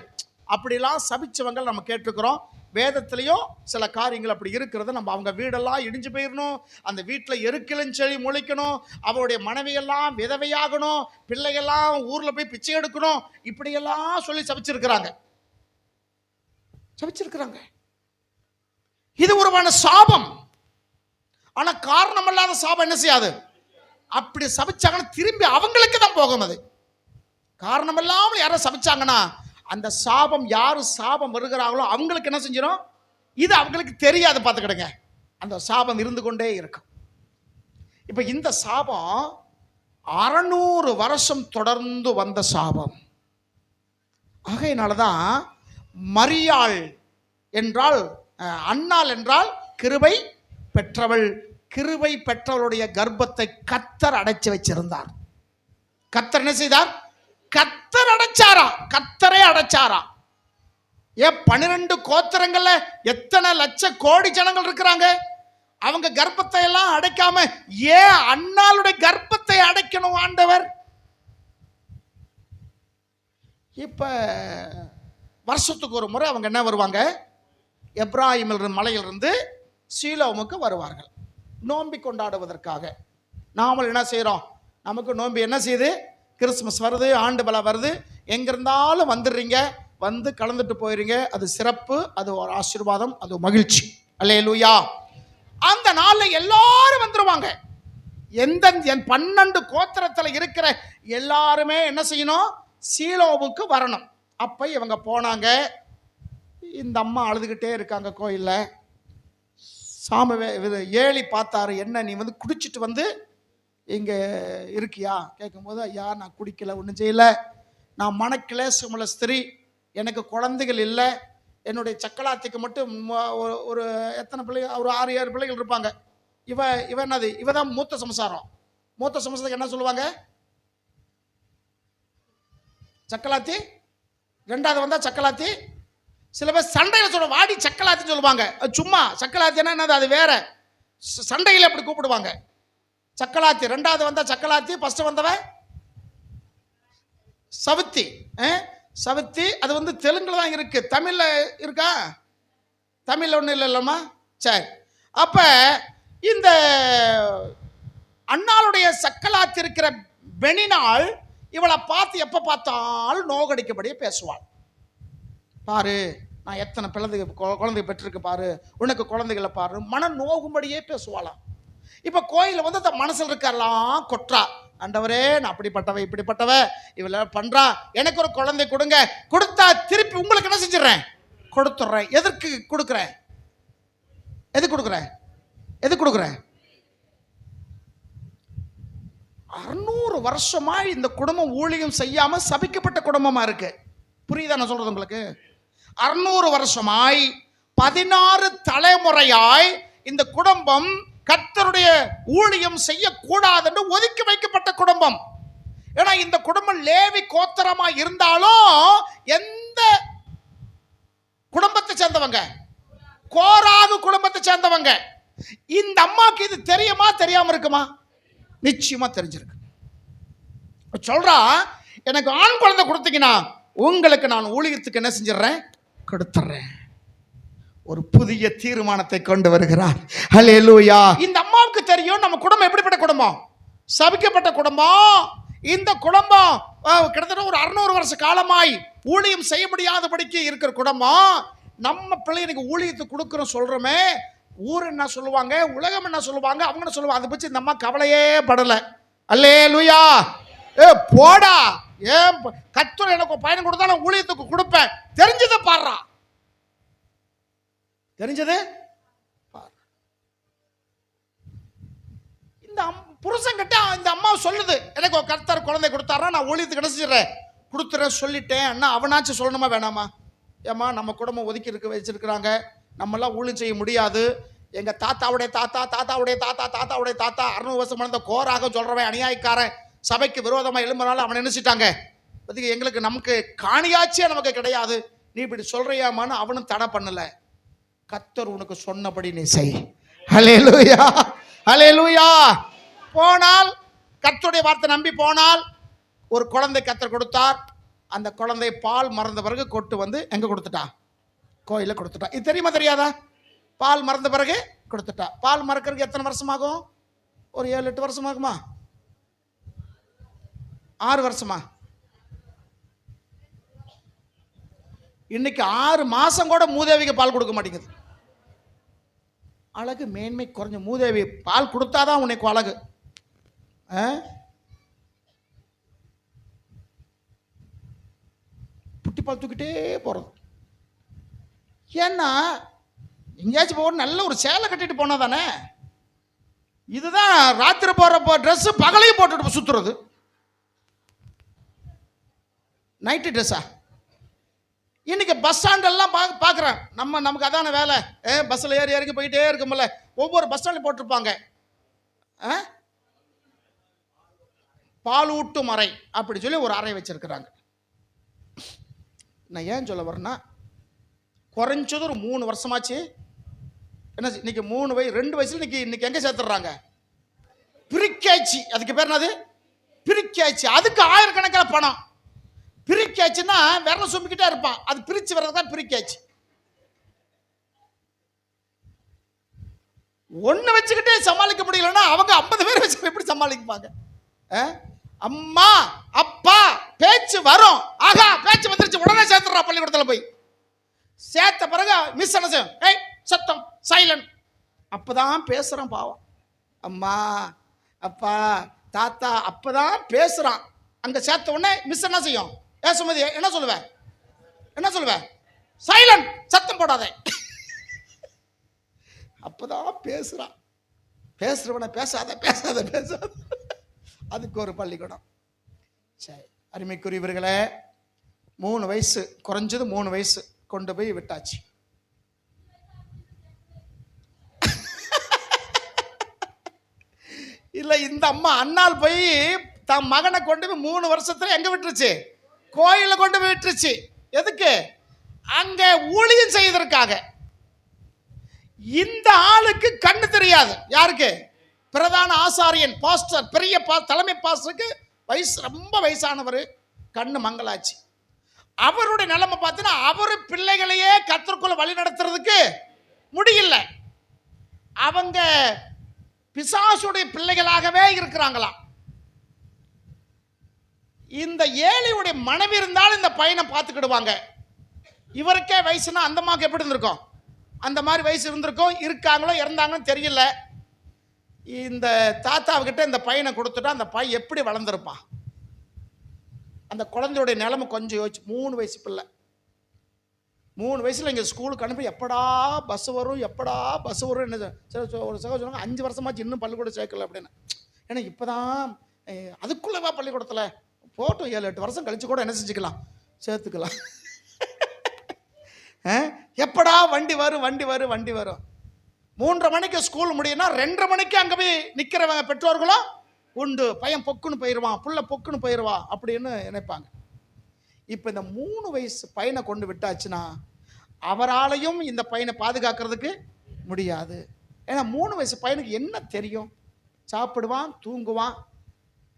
அப்படிலாம் சபிச்சவங்க நம்ம கேட்டிருக்கிறோம். வேதத்திலையும் சில காரியங்கள் அப்படி இருக்கிறது. நம்ம அவங்க வீடெல்லாம் இடிஞ்சு போயிடணும், அந்த வீட்டில் எருக்கிலும் செடி முளைக்கணும், அவருடைய மனைவியெல்லாம் விதவையாகணும், பிள்ளைகள்லாம் ஊரில் போய் பிச்சை எடுக்கணும், இப்படியெல்லாம் சொல்லி சபிச்சிருக்கிறாங்க. இது ஒருவான சாபம். ஆனா காரணம் இல்லாத சாபம் என்ன செய்யாது? அப்படி சபிச்சாங்கன்னா திரும்பி அவங்களுக்கு தான் போகும். அது காரணம் இல்லாமல் யாரும் சபிச்சாங்கன்னா அந்த சாபம், யாரு சாபம் வருகிறாங்களோ அவங்களுக்கு என்ன செஞ்சிடும்? இது அவங்களுக்கு தெரியாது, பார்த்துக்கிடுங்க. அந்த சாபம் இருந்து கொண்டே இருக்கும். இப்ப இந்த சாபம் 600 வருஷம் தொடர்ந்து வந்த சாபம். ஆகையினாலதான் மரியாள் என்றால், அன்னாள் என்றால் கிருபை பெற்றவள். கிருபை பெற்றவளுடைய கர்ப்பத்தை கர்த்தர் அடைச்சு வச்சிருந்தார். கர்த்தர் என்ன செய்தார்? கர்த்தர் அடைச்சாரா? கர்த்தரே அடைச்சாரா? ஏன் 12 கோத்திரங்கள்ல எத்தனை லட்ச கோடி ஜனங்கள் இருக்கிறாங்க, அவங்க கர்ப்பத்தை எல்லாம் அடைக்காம ஏன் அன்னாளுடைய கர்ப்பத்தை அடைக்கணும் ஆண்டவர்? இப்ப வருஷத்துக்கு ஒரு முறை அவங்க என்ன வருவாங்க? எப்ராயிம் மலையிலிருந்து சீலோமுக்கு வருவார்கள் நோம்பி கொண்டாடுவதற்காக. நாம என்ன செய்யறோம்? நமக்கு நோம்பி என்ன செய்யுது? கிறிஸ்துமஸ் வருது, ஆண்டு பலா வருது, எங்க இருந்தாலும் வந்துடுறீங்க, வந்து கலந்துட்டு போயிருங்க. அது சிறப்பு, அது ஒரு ஆசீர்வாதம், அது மகிழ்ச்சி. அல்லேலூயா. அந்த நாள்ல எல்லாரும் வந்துருவாங்க. எந்த 12 கோத்திரத்தில் இருக்கிற எல்லாருமே என்ன செய்யணும்? சீலோவுக்கு வரணும். அப்ப இவங்க போனாங்க. இந்த அம்மா அழுதுகிட்டே இருக்காங்க கோயில்ல. ஏழி பார்த்தாரு, என்ன நீ வந்து குடிச்சிட்டு வந்து இங்க இருக்கியா கேட்கும்போது, ஐயா நான் குடிக்கல, ஒன்றும் செய்யல, நான் மனக்கிளேசமுள்ள ஸ்திரீ, எனக்கு குழந்தைகள் இல்லை, என்னுடைய சக்கலாத்திக்கு மட்டும் ஒரு எத்தனை பிள்ளைகள், ஒரு 6-7 பிள்ளைகள் இருப்பாங்க. இவ என்னது? இவ தான் மூத்த சம்சாரம். மூத்த சம்சாரத்துக்கு என்ன சொல்லுவாங்க? சக்கலாத்தி. 2வது வந்தா சக்கலாத்தி. சில பேர் சண்டையில் சொல்ல வாடி சக்கலாத்தின்னு சொல்லுவாங்க. சும்மா சக்கலாத்தினா என்னது? அது வேற. சண்டையில் அப்படி கூப்பிடுவாங்க. சக்கலாத்தி 2வது வந்தா சக்கலாத்தி. ஃபர்ஸ்ட் வந்தவ சவுத்தி. சவுத்தி அது வந்து தெலுங்குல தான் இருக்கு, தமிழ்ல இருக்கா? தமிழ்ல ஒன்றும் இல்லை இல்லம்மா. சரி. அப்ப இந்த அண்ணாளுடைய சக்கலாத்தி இருக்கிற பெனினாள் இவளை பார்த்து எப்ப பார்த்தாலும் நோகடிக்கபடியே பேசுவாள். பாரு நான் எத்தனை குழந்தை பெற்றிருக்கு பாரு, உனக்கு குழந்தைகளை பாரு, மன நோகும்படியே பேசுவாளாம். இப்ப கோயில வந்து அந்த மனசில் இருக்கலாம் கொற்றா, ஆண்டவரே நான் அப்படிப்பட்டவ இப்படிப்பட்டவ, இவள பண்றா, எனக்கு ஒரு குழந்தை கொடுங்க, கொடுத்தா திருப்பி உங்களுக்கு என்ன செஞ்சிடறேன்? கொடுத்துட்றேன். எதற்கு கொடுக்குறேன்? எது கொடுக்குறேன்? 600 வருஷமா இந்த குடும்பம் ஊழியம் செய்யாம சபிக்கப்பட்ட குடும்பமா இருக்கு. புரியுதா நான் சொல்றது உங்களுக்கு? 600 வருஷமாய் 16 தலைமுறையாய் இந்த குடும்பம் கர்த்தருடைய ஊழியம் செய்யக்கூடாதுன்னு ஒதுக்கி வைக்கப்பட்ட குடும்பம். ஏன்னா இந்த குடும்பம் லேவி கோத்திரமா இருந்தாலும் எந்த குடும்பத்தை சேர்ந்தவங்க? கோராகு குடும்பத்தை சேர்ந்தவங்க. இந்த அம்மாக்கு இது தெரியுமா தெரியாம இருக்குமா? நிச்சயமா தெரிஞ்சிருக்கு. சொல்றா, எனக்கு ஆண் குழந்தை கொடுத்தீங்கன்னா உங்களுக்கு நான் ஊழியத்துக்கு என்ன செஞ்சிடறேன்? கொடுத்துட்றேன். ஒரு புதிய தீர்மானத்தை கொண்டு வருகிறார். ஹல்லேலூயா. இந்த அம்மாவுக்கு தெரியும் நம்ம குடும்பம் எப்படிப்பட்ட குடும்பம், சபிக்கப்பட்ட குடும்பம். இந்த குடும்பம் கிட்டத்தட்ட ஒரு 600 வருஷ காலமாய் ஊழியம் செய்ய முடியாதபடிக்கு இருக்கிற குடும்பம். நம்ம பிள்ளைகளுக்கு ஊழியத்துக்கு கொடுக்குறோம் சொல்றோமே, ஊர் என்ன சொல்லுவாங்க, உலகம் என்ன சொல்லுவாங்க, அவங்க என்ன சொல்லுவாங்க, அதை பற்றி இந்த அம்மா கவலையே படலை. அல்லேலூயா. போடா, ஏன் கர்த்தர் எனக்கு பயணம் கொடுத்தா நான் ஊழியத்துக்கு கொடுப்பேன், தெரிஞ்சதை பாடுறா, தெரிஞ்சது. இந்த புருஷன் கிட்ட இந்த அம்மா சொல்லுது, எனக்கு ஒரு கர்த்தர் குழந்தை கொடுத்தாரா நான் ஊழியத்துக்கு கிடைச்சிடுறேன் கொடுத்துறேன் சொல்லிட்டேன். அண்ணா அவனாச்சும் சொல்லணுமா வேணாமா? ஏம்மா நம்ம குடும்பம் ஒதுக்கி வச்சிருக்கிறாங்க, நம்மளாம் ஊழியம் செய்ய முடியாது. எங்கள் தாத்தாவுடைய தாத்தா தாத்தாவுடைய தாத்தா தாத்தாவுடைய தாத்தா 600 வருஷம் மணந்த கோராக சொல்கிறவன் அநியாயக்காரன் சபைக்கு விரோதமாக எழும்புனாலும் அவனை நினைச்சிட்டாங்க. அதுக்கு எங்களுக்கு நமக்கு காணியாச்சியே நமக்கு கிடையாது, நீ இப்படி சொல்கிறியாமான்னு அவனும் தடை பண்ணலை. கர்த்தர் உனக்கு சொன்னபடி நீ செய். ஹல்லேலூயா, ஹல்லேலூயா. போனால் கர்த்தருடைய வார்த்தை நம்பி போனால் ஒரு குழந்தை கர்த்தர் கொடுத்தார். அந்த குழந்தை பால் மறந்த பிறகு கொட்டு வந்து எங்கே கொடுத்துட்டா, கோயிலில் கொடுத்துட்டா. இது தெரியுமா தெரியாதா? பால் மறந்த பிறகு கொடுத்துட்டா. பால் மறக்கிறதுக்கு எத்தனை வருஷமாகும்? ஒரு 7-8 வருஷமாகுமா? 6 வருஷமா? இன்னைக்கு 6 மாசம் கூட மூதேவிக்கு பால் கொடுக்க மாட்டேங்குது. அழகு மேன்மை குறைஞ்ச மூதேவி பால் கொடுத்தாதான் உனக்கு அழகு. புட்டி பால் தூக்கிட்டே போறது. ஏன்னா எங்கேயாச்சும் போக நல்ல ஒரு சேலை கட்டிட்டு போனா தானே. இதுதான் ராத்திரி போற ட்ரெஸ் பகலையும் போட்டுட்டு சுத்துறது. நைட்டு ட்ரெஸ்ஸா? இன்னைக்கு பஸ் ஸ்டாண்டெல்லாம் பார்க்குறேன். நமக்கு அதான வேலை. பஸ்ஸில் ஏறி இறங்கி போயிட்டே இருக்கும்ல, ஒவ்வொரு பஸ் ஸ்டாண்ட்லையும் போட்டிருப்பாங்க பாலூட்டும் அறை அப்படி சொல்லி ஒரு அறை வச்சிருக்கிறாங்க. நான் ஏன் சொல்ல வரேன்னா, குறைஞ்சது ஒரு 3 வருஷமாச்சு. என்ன இன்னைக்கு 2 வயசுல இன்னைக்கு எங்கே சேர்த்துடுறாங்க? பிரிக்காச்சு. அதுக்கு பேர் என்னது? பிரிக்காச்சு. அதுக்கு ஆயிரக்கணக்கில் பணம். பிரிக்காச்சுன்னா விரல சும்பிக்கிட்டே இருப்பான், அது பிரிச்சு வர்றதுதான் பிரிக்காச்சு. ஒன்று வச்சுக்கிட்டே சமாளிக்க முடியலன்னா அவங்க 50 பேர் வச்சு எப்படி சமாளிப்பாங்க? அம்மா அப்பா பேச்சு வரும், ஆகா பேச்சு வந்துருச்சு, உடனே சேர்த்துடுறா பள்ளிக்கூடத்தில் போய். சேர்த்த பிறகு மிஸ் என்ன செய்யும்? சத்தம் சைலண்ட். அப்பதான் பேசுறான் பாவம். அம்மா அப்பா தாத்தா அப்பதான் பேசுறான். அங்க சேர்த்த உடனே மிஸ் என்ன செய்யும்? சுமதி என்ன சொல்லுவேன்? சைலண்ட், சத்தம் போடாதே. அப்பதான் பேசுறான். பேசுறவன பேசாத. அதுக்கு ஒரு பள்ளிக்கூடம். சரி, அருமைக்குரியவர்களே, 3 வயசு, குறைஞ்சது 3 வயசு கொண்டு போய் விட்டாச்சு. இல்ல இந்த அம்மா அண்ணால் போய் தன் மகனை கொண்டு போய் 3 வருஷத்துல எங்க விட்டுருச்சு? கோயில கொண்டு போய் விட்டுருச்சு. எதுக்கு? அங்க ஊழியம் செய்வதற்காக. இந்த ஆளுக்கு கண்ணு தெரியாது. யாருக்கு? பிரதான ஆசாரியன் பாஸ்டர், பெரிய தலைமை பாஸ்டருக்கு வயசு ரொம்ப வயசானவர், கண்ணு மங்களாச்சு. அவருடைய நிலைமை பார்த்தீங்கன்னா அவரு பிள்ளைகளையே கர்த்தருக்குள்ள வழி நடத்துறதுக்கு முடியல. அவங்க பிசாசுடைய பிள்ளைகளாகவே இருக்கிறாங்களாம். இந்த ஏழையுடைய மனைவி இருந்தாலும் இந்த பையனை பார்த்துக்கிடுவாங்க. இவருக்கே வயசுனா அந்த அம்மாவுக்கு எப்படி இருந்திருக்கும்? அந்த மாதிரி வயசு இருந்திருக்கும். இருக்காங்களோ இறந்தாங்களோ தெரியல. இந்த தாத்தாவுக்கிட்ட இந்த பையனை கொடுத்துட்டா அந்த பையன் எப்படி வளர்ந்துருப்பான்? அந்த குழந்தையுடைய நிலைமை கொஞ்சம் யோசிச்சு. 3 வயசு பிள்ளை, 3 வயசுல இங்கே ஸ்கூலுக்கு அனுப்பி எப்படா பஸ் வரும் என்ன ஒரு சகோதரர் சொன்னாங்க, 5 வருஷமாச்சு இன்னும் பள்ளிக்கூடம் சேர்க்கல அப்படின்னு. ஏன்னா இப்போதான் அதுக்குள்ளவா பள்ளிக்கூடத்தில் போட்டும் 7-8 வருஷம் கழிச்சு கூட என்ன செஞ்சுக்கலாம், சேர்த்துக்கலாம். எப்படா வண்டி வரும் 3:30 மணிக்கு ஸ்கூல் முடியும்னா 2:30 மணிக்கு அங்கே போய் நிற்கிறவங்க பெற்றோர்களும் உண்டு. பையன் பொக்குன்னு போயிடுவான், புள்ள பொக்குன்னு போயிடுவா அப்படின்னு நினைப்பாங்க. இப்போ இந்த 3 வயசு பையனை கொண்டு விட்டாச்சுன்னா அவராலையும் இந்த பையனை பாதுகாக்கிறதுக்கு முடியாது. ஏன்னா 3 வயசு பையனுக்கு என்ன தெரியும்? சாப்பிடுவான், தூங்குவான்.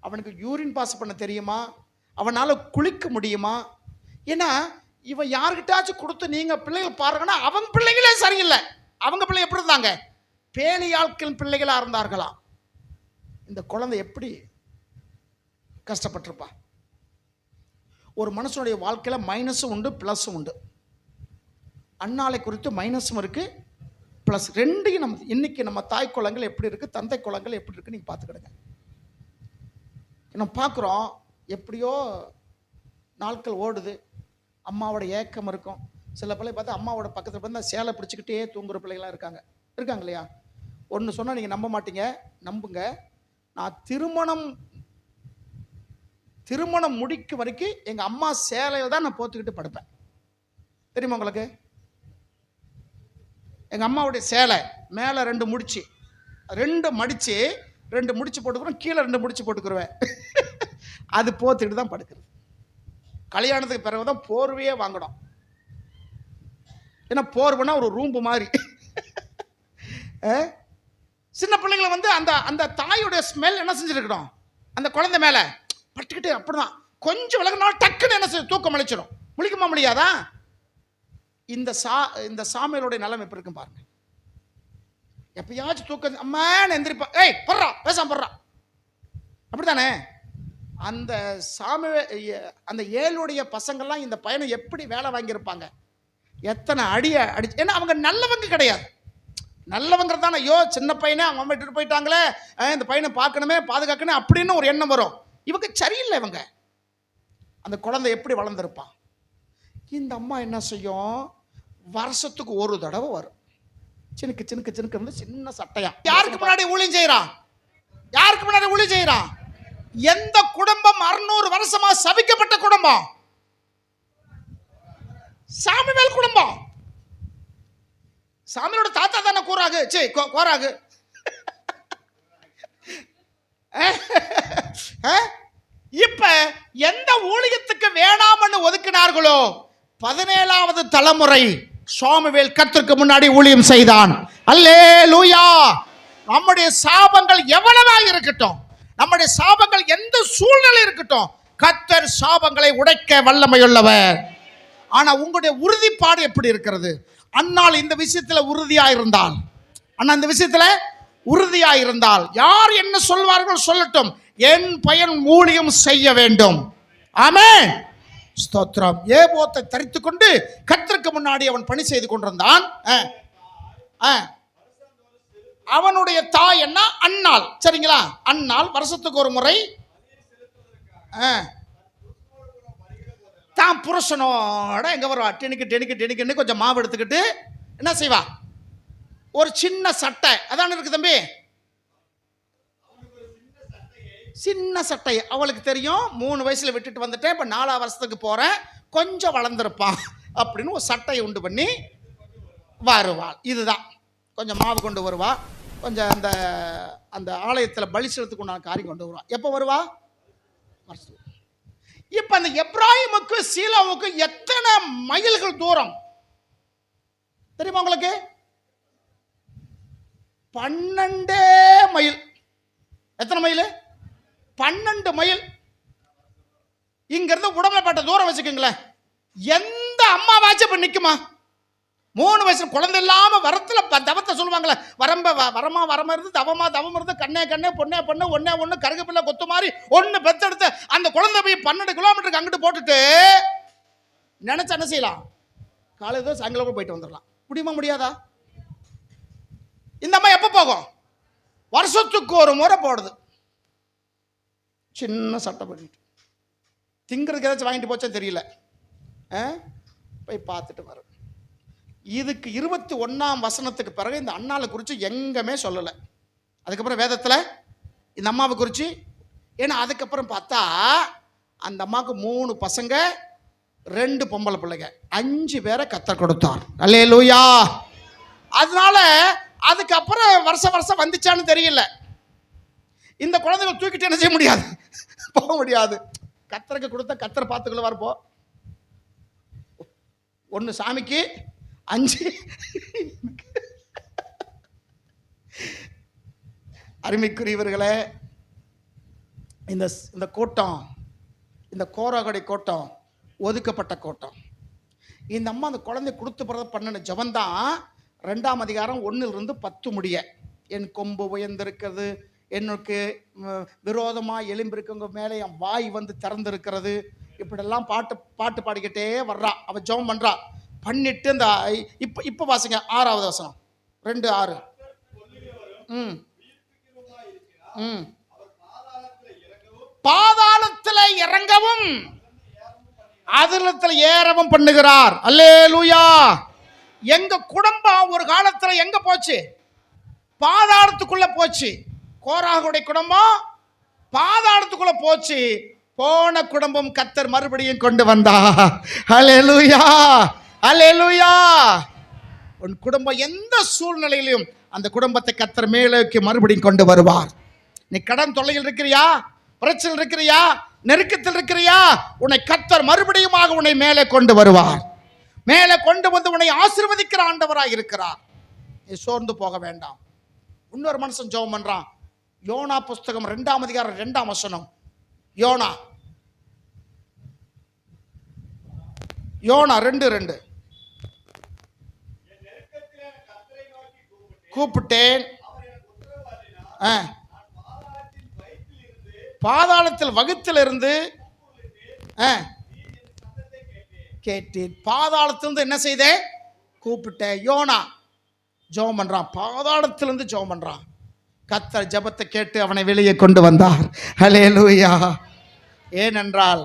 அவனுக்கு யூரின் பாஸ் பண்ண தெரியுமா? அவனால் குளிக்க முடியுமா? ஏன்னா இவன் யாருக்கிட்டாச்சும் கொடுத்து நீங்க பிள்ளைகள் பாருங்கன்னா அவங்க பிள்ளைகளே சரியில்லை. அவங்க பிள்ளை எப்படி இருந்தாங்க? பேலியாட்கள் பிள்ளைகளா இருந்தார்களாம். இந்த குழந்தை எப்படி கஷ்டப்பட்டிருப்பா? ஒரு மனுஷனுடைய வாழ்க்கையில மைனஸும் உண்டு பிளஸும் உண்டு. அன்னாலை குறித்து மைனஸும் இருக்கு பிளஸ் ரெண்டையும் நம்ம இன்னைக்கு நம்ம தாய் குலங்கள் எப்படி இருக்கு, தந்தை குலங்கள் எப்படி இருக்கு நீங்க பார்த்துக்கிடுங்க. நம்ம பார்க்குறோம் எப்படியோ நாட்கள் ஓடுது. அம்மாவோட ஏக்கம் இருக்கும். சில பிள்ளை பார்த்தா அம்மாவோட பக்கத்தில் பார்த்தா சேலை பிடிச்சிக்கிட்டே தூங்குற பிள்ளைகளாம் இருக்காங்க இல்லையா? ஒன்று சொன்னால் நீங்கள் நம்ப மாட்டீங்க, நம்புங்க. நான் திருமணம் முடிக்கும் வரைக்கும் எங்கள் அம்மா சேலையில் தான் நான் போத்துக்கிட்டு படுப்பேன். தெரியுமா உங்களுக்கு? எங்கள் அம்மாவுடைய சேலை மேலே 2 முடிச்சு 2 மடித்து 2 முடிச்சு போட்டுக்கிறோம், கீழே 2 முடிச்சு போட்டுக்கிருவேன். அது போத்துக்கிட்டு தான் படுக்கிறது. கல்யாணத்துக்கு பிறகு தான் போர்வையே வாங்கணும். ஏன்னா போர்வைனா ஒரு ரூம்பு மாதிரி. சின்ன பிள்ளைங்களை வந்து அந்த அந்த தாயோடைய ஸ்மெல் என்ன செஞ்சுருக்கணும், அந்த குழந்தை மேலே பட்டுக்கிட்டு அப்படிதான். கொஞ்சம் விலகினாலும் டக்குன்னு என்ன செய்ய தூக்கம் அழிச்சிடும். முழிக்குமா முடியாதா? இந்த சாமியலுடைய நிலைமை எப்படி இருக்கும் பாருங்க. எப்பயாச்சும் தூக்கம் அம்மான்னு எந்திரிப்பா, ஏய் படுறா பேசாம படுறா, அப்படித்தானே? அந்த அந்த ஏழுடைய பசங்கள்லாம் இந்த பையனை எப்படி வேலை வாங்கியிருப்பாங்க, எத்தனை அடிச்சு. ஏன்னா அவங்க நல்லவங்க கிடையாது. நல்லவங்க தானே, ஐயோ சின்ன பையனே அவங்க விட்டுட்டு போயிட்டாங்களே, இந்த பையனை பார்க்கணுமே பாதுகாக்கணும் அப்படின்னு ஒரு எண்ணம் வரும். இவங்க சரியில்லை. இவங்க அந்த குழந்தை எப்படி வளர்ந்துருப்பான். இந்த அம்மா என்ன செய்யும், வருஷத்துக்கு ஒரு தடவை வரும். சினுக்கு சினுக்கு சினுக்கு இருந்து சின்ன சட்டையா. யாருக்கு முன்னாடி ஊழியம் செய்யறான்? யாருக்கு முன்னாடி ஊழியம் செய்யறான்? எந்த குடும்பம் 600 வருஷமா சபிக்கப்பட்ட குடும்பம்? சாமுவேல் குடும்பம். சாமியோட தாத்தா தானே கோராகு. கோராகு இப்ப எந்த ஊழியத்துக்கு வேணாம்னு ஒதுக்கினார்களோ 17வது தலைமுறை சாமுவேல் கர்த்தருக்கு முன்னாடி ஊழியம் செய்தான். அல்லேலூயா. நம்முடைய சாபங்கள் எவ்வளவா இருக்கட்டும், நம்முடைய சாபங்கள் எந்த சூழ்நிலை இருக்கட்டும், கர்த்தர் சாபங்களை உடைக்க வல்லமையுள்ளவர். ஆனா உங்களுடைய உறுதிப்பாடு எப்படி இருக்கிறது? அன்னால் இந்த விஷயத்துல உறுதியா இருந்தால், அண்ணா இந்த விஷயத்துல உறுதியா இருந்தால், யார் என்ன சொல்வார்கள் சொல்லட்டும், என் பையன் ஊழியம் செய்ய வேண்டும். ஆமென். ஸ்தோத்திரம். ஏபோத்தை தரித்துக் கொண்டு கர்த்தருக்கு முன்னாடி அவன் பணி செய்து கொண்டிருந்தான். அவனுடைய தாய் என்ன? அன்னாள். சரிங்களா? அன்னாள் வருஷத்துக்கு ஒரு முறை தான் புருஷனோட எங்க வருவா, டெனிக்கு கொஞ்சம் மாவு எடுத்துக்கிட்டு என்ன செய்வா, ஒரு சின்ன சட்டை அதான் இருக்கு தம்பி, சின்ன சட்டை. அவளுக்கு தெரியும் 3 வயசுல விட்டுட்டு வந்துட்டேன், இப்ப 4 வருஷத்துக்கு போறேன், கொஞ்சம் வளர்ந்துருப்பான் அப்படின்னு ஒரு சட்டையை உண்டு பண்ணி வருவாள். இதுதான் கொஞ்சம் மாவு கொண்டு வருவா, கொஞ்சம் அந்த அந்த ஆலயத்தில் பலி செலுத்துக்குண்டான காரியம் கொண்டு வருவா. எப்போ வருவா? இப்ப அந்த எப்ராஹிமுக்கு சீலாவுக்கு எத்தனை மைல்கள் தூரம் தெரியுமா உங்களுக்கு? 12 மைல். எத்தனை மைல்? 12 மைல். இங்க இருந்து உடம்புலப்பட்ட தூரம் வச்சுக்கோங்களேன். எந்த அம்மாவாச்சும் இப்ப நிக்குமா? 3 வயசு குழந்தை இல்லாம வரத்துல தவத்தை சொல்லுவாங்களே, வரமா இருந்து தவம் இருந்து கண்ணே பொண்ணே ஒண்ணு கருகப்பிள்ளை கொத்து மாதிரி ஒண்ணு பெத்தெடுத்து அந்த குழந்தை போய் 12 கிலோமீட்டருக்கு அங்கிட்டு போட்டுட்டு நினைச்சா என்ன செய்யலாம்? காலையில் சாயங்காலம் போயிட்டு வந்துடலாம். முடியுமா? முடியாதா? இந்த அம்மா எப்ப போகும்? வருஷத்துக்கு ஒரு முறை போடுது. சின்ன சட்டை பண்ணிட்டு திங்கிறதுக்கு ஏதாச்சும் வாங்கிட்டு போச்சா தெரியல, போய் பார்த்துட்டு வரும். இதுக்கு 21ஆம் வசனத்துக்கு பிறகு இந்த அண்ணாவை குறித்து எங்கேயுமே சொல்லலை. அதுக்கப்புறம் வேதத்தில் இந்த அம்மாவை குறித்து, ஏன்னா அதுக்கப்புறம் பார்த்தா அந்த அம்மாவுக்கு 3 பசங்க 2 பொம்பளை பிள்ளைங்க, 5 பேரை கர்த்தர் கொடுத்தார். அல்லேலூயா. அதனால அதுக்கப்புறம் வருஷம் வந்துச்சான்னு தெரியல. இந்த குழந்தைகளை தூக்கிட்டு என்ன செய்ய முடியாது, போக முடியாது. கர்த்தருக்கு கொடுத்த கர்த்தர் பார்த்துக்குள்ள வரப்போ 1 சாமிக்கு 5. அருமைக்குரியவர்களே, இந்த கூட்டம், இந்த கோராகடை கூட்டம் ஒதுக்கப்பட்ட கூட்டம். இந்த அம்மா அந்த குழந்தை கொடுத்து பிறகு பண்ணின ஜபந்தான் 2ஆம் அதிகாரம் 1-10 முடிய. என் கொம்பு உயர்ந்திருக்கிறது, எனக்கு விரோதமாக எலும்பிருக்கவங்க மேலே என் வாய் வந்து திறந்திருக்கிறது, இப்படியெல்லாம் பாட்டு பாடிக்கிட்டே வர்றா. அவள் ஜெபம் பண்ணுறா. பண்ணிட்டு இந்த இப்போ வாசிங்க 6வது வசனம் 2:6. பாதாளத்தில் இறங்கவும் அதிரத்தில் ஏறவும் பண்ணுகிறார். அல்லேலூயா. எங்க குடும்பம் ஒரு காலத்துல எங்க போச்சு? பாதாளத்துக்குள்ள போச்சு. கோராகுடைய குடும்பம் பாதாளத்துக்குள்ள போச்சு. போன குடும்பம் கர்த்தர் மறுபடியும் கொண்டு வந்தார். அல்லேலூயா, அல்லேலூயா. உன் குடும்பம் எந்த சூழ்நிலையிலும் அந்த குடும்பத்தை கர்த்தர் மேலுக்கு மறுபடியும் கொண்டு வருவார். நீ கடன் தொல்லையில் இருக்கிறியா, பிரச்சனை இருக்கிறியா, நெருக்கத்தில் இருக்கிறியா, உன்னை கர்த்தர் மறுபடியும் உன்னை மேலே கொண்டு வருவார். மேலே கொண்டு வந்து உன்னை ஆசீர்வதிக்கிற ஆண்டவராக இருக்கிறார். நீ சோர்ந்து போக வேண்டாம். இன்னொரு மனுஷன் ஜெபம் பண்றான். யோனா புஸ்தகம் 2ஆம் அதிகாரம் 2ஆம் வசனம். யோனா 2:2. கூப்பிட்டேன், பாதாளத்தில் வகுத்தில் இருந்து கேட்டேன். பாதாளத்திலிருந்து என்ன செய்தேன்? கூப்பிட்டேன். யோனா ஜெபம் பண்றான், பாதாளத்திலிருந்து ஜெபம் பண்றான். கர்த்தர் ஜெபத்தை கேட்டு அவனை வெளியே கொண்டு வந்தார். ஹல்லேலூயா. ஏனென்றால்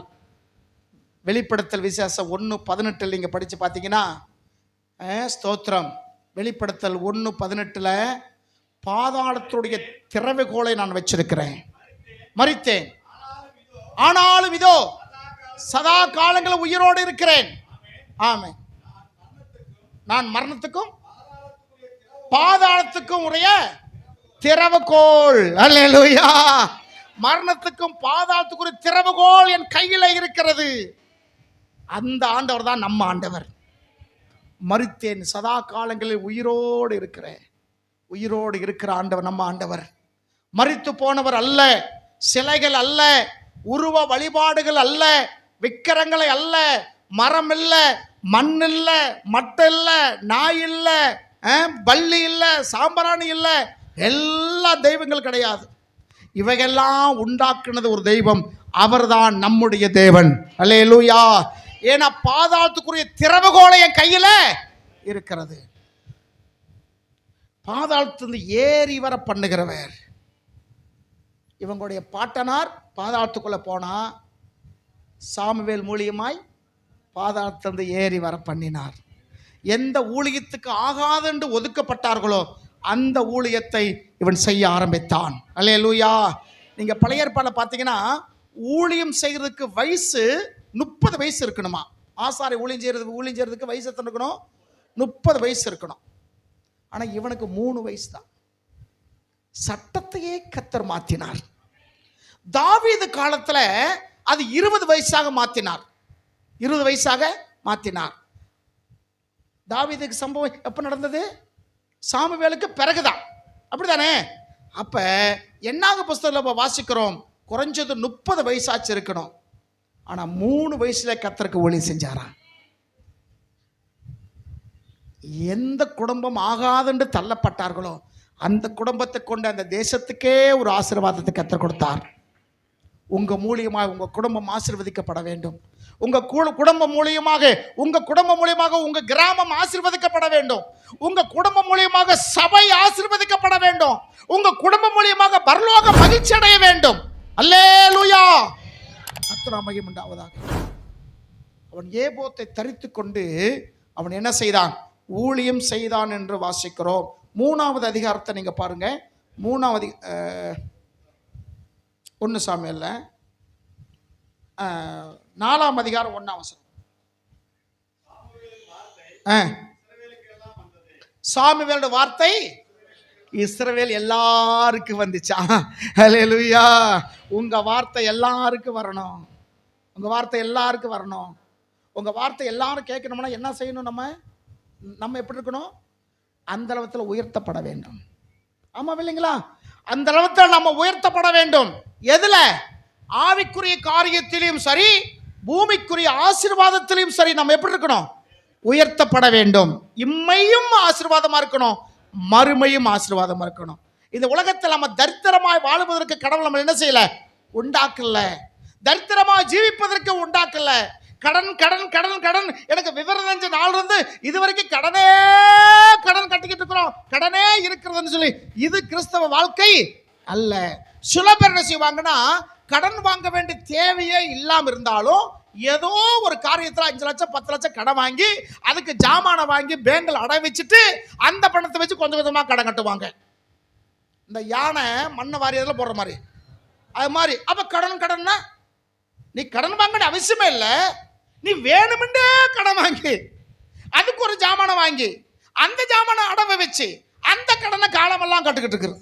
வெளிப்படுத்தல் விசேஷம் 1:18 நீங்க படிச்சு பார்த்தீங்கன்னா, ஸ்தோத்திரம், வெளிப்படுத்தல் 1:18 பாதாளத்துடைய திறவுகோலை நான் வச்சிருக்கிறேன், மரித்தேன், ஆனாலும் இதோ சதா காலங்களில் உயிரோடு இருக்கிறேன். ஆமென். நான் மரணத்துக்கும் பாதாளத்துக்கும் உடைய திறவுகோல். அல்லேலூயா. மரணத்துக்கும் பாதாளத்துக்குரிய திறவுகோல் என் கையில் இருக்கிறது. அந்த ஆண்டவர் தான் நம்ம ஆண்டவர். மரித்தேன், சதா காலங்களில் உயிரோடு இருக்கிறேன். உயிரோடு இருக்கிற ஆண்டவர் நம்ம ஆண்டவர். மரித்து போனவர் அல்ல, சிலைகள் அல்ல, உருவ வழிபாடுகள் அல்ல, விக்கிரங்களை அல்ல, மரம் இல்ல, மண் இல்ல, மட்டை இல்ல, நாய் இல்ல, பல்லி இல்ல, சாம்பிராணி இல்ல, எல்லா தெய்வங்கள் கிடையாது. இவையெல்லாம் உண்டாக்குனது ஒரு தெய்வம், அவர்தான் நம்முடைய தேவன். அல்லேலூயா. ஏன்னா பாதாளத்துக்குரிய திறவுகோலை என் கையில இருக்கிறது. பாதாளத்திலிருந்து ஏறி வர பண்ணுகிறவர். இவங்களுடைய பாட்டனார் பாதாளத்துக்குள்ள போனா சாமுவேல் மூலியமாய் பாதாளத்திலிருந்து ஏறி வர பண்ணினார். எந்த ஊழியத்துக்கு ஆகாது என்று ஒதுக்கப்பட்டார்களோ அந்த ஊழியத்தை இவன் செய்ய ஆரம்பித்தான். அல்லேலூயா. நீங்க பழைய ஏற்பாடுல பார்த்தீங்கன்னா, ஊழியம் செய்யறதுக்கு வயசு 30 வயசு இருக்கணுமா. ஆசாரி ஊழியம் செய்யறதுக்கு வயசு எத்தனை இருக்கணும்? 30 வயசு இருக்கணும். ஆனா இவனுக்கு 3 வயசு தான். சட்டத்தையே கர்த்தர் மாத்தினார். தாவீது காலத்துல அது 20 வயசாக மாத்தினார். 20 வயசாக மாத்தினார். தாவீதுக்கு சம்பவம் எப்ப நடந்தது? சாமுவேலுக்கு பிறகுதான். அப்படிதானே? அப்ப என்னாக புஸ்தகத்தில் வாசிக்கிறோம், குறைஞ்சது 30 வயசாச்சு இருக்கணும். ஆனா 3 வயசுல கர்த்தருக்கு ஊழியம் செஞ்சாராம். எந்த குடும்பம் ஆகாதென்று தள்ளப்பட்டார்களோ அந்த குடும்பத்தை கொண்டு அந்த தேசத்துக்கே ஒரு ஆசீர்வாதத்தை கர்த்தர் கொடுத்தார். உங்க மூலியமாக உங்க குடும்பம் ஆசீர்வதிக்கப்பட வேண்டும். உங்க குடும்பம் மூலியமாக உங்க கிராமம் ஆசீர்வதிக்கப்பட வேண்டும். உங்க குடும்பம் மூலியமாக சபை ஆசீர்வதிக்கப்பட வேண்டும். உங்க குடும்பம் மூலியமாக பரலோக மகிழ்ச்சி அடைய வேண்டும். அல்லேலூயா. கர்த்தருக்கு மகிமை உண்டாவதாக. அவன் ஏபோத்தை தரித்து கொண்டு அவன் என்ன செய்தான்? ஊழியம் செய்தான் என்று வாசிக்கிறோம். 3வது அதிகாரத்தை நீங்க பாருங்க. 1 சாமுவேல்ல 4ஆம் அதிகாரம் 1ஆம் வசனம். சாமுவேலோட வார்த்தை இஸ்ரவேல் எல்லாருக்கும் வந்துச்சா? ஹல்லேலூயா. உங்க வார்த்தை எல்லாருக்கும் வரணும். உங்க வார்த்தை எல்லாருக்கும் வரணும். உங்க வார்த்தை எல்லாரும் கேட்கணும்னா என்ன செய்யணும்? நம்ம எப்படி இருக்கணும்? அந்த அளவுல உயர்த்தப்பட வேண்டும். ஆமா இல்லைங்களா? அந்த அளவுல நம்ம உயர்த்தப்பட வேண்டும். எதுல? ஆவிக்குரிய காரியத்திலும் சரி, பூமிக்குரிய ஆசீர்வாதத்திலும் சரி நம்ம எப்படி இருக்கணும்? உயர்த்தப்பட வேண்டும். இம்மையும் ஆசீர்வாதமா இருக்கணும், மறுமையும் ஆசீர்வாதமா இருக்கணும். இந்த உலகத்தில் நம்ம தரித்திரமாய் வாழ்வதற்கு கடவுள் நம்ம என்ன செய்யல, உண்டாக்கல. தரித்திரமாய் ஜீவிப்பதற்கு உண்டாக்கல. கடன் கடன் கடன் கடன், எனக்கு விவரம் தெரிஞ்ச நாள் இருந்து இதுவரைக்கும் கடனே கடன் கட்டிக்கிட்டு இருக்கிறோம், கடனே இருக்கிறதுன்னு சொல்லி, இது கிறிஸ்தவ வாழ்க்கை அல்ல. சில பேர் என்ன செய்வாங்கன்னா, கடன் வாங்க வேண்டிய தேவையே இல்லாமல் இருந்தாலும் ஏதோ ஒரு காரியத்தில் 5 லட்சம் 10 லட்சம் கடன் வாங்கி அதுக்கு ஜாமான வாங்கி பேங்கில் அடை வச்சுட்டு அந்த பணத்தை வச்சு கொஞ்சம் கொஞ்சமாக கடன் கட்டுவாங்க. இந்த யானை மண்ணை வாரியதில் போடுற மாதிரி அது மாதிரி. அப்போ கடன் கடன்னா நீ கடன் வாங்க அவசியமே இல்லை, நீ வேணுமென்றே கடன் வாங்கி அதுக்கு ஒரு ஜாமான வாங்கி அந்த ஜாமான அடவை வச்சு அந்த கடனை காலமெல்லாம் கட்டுக்கிட்டு இருக்கிறது.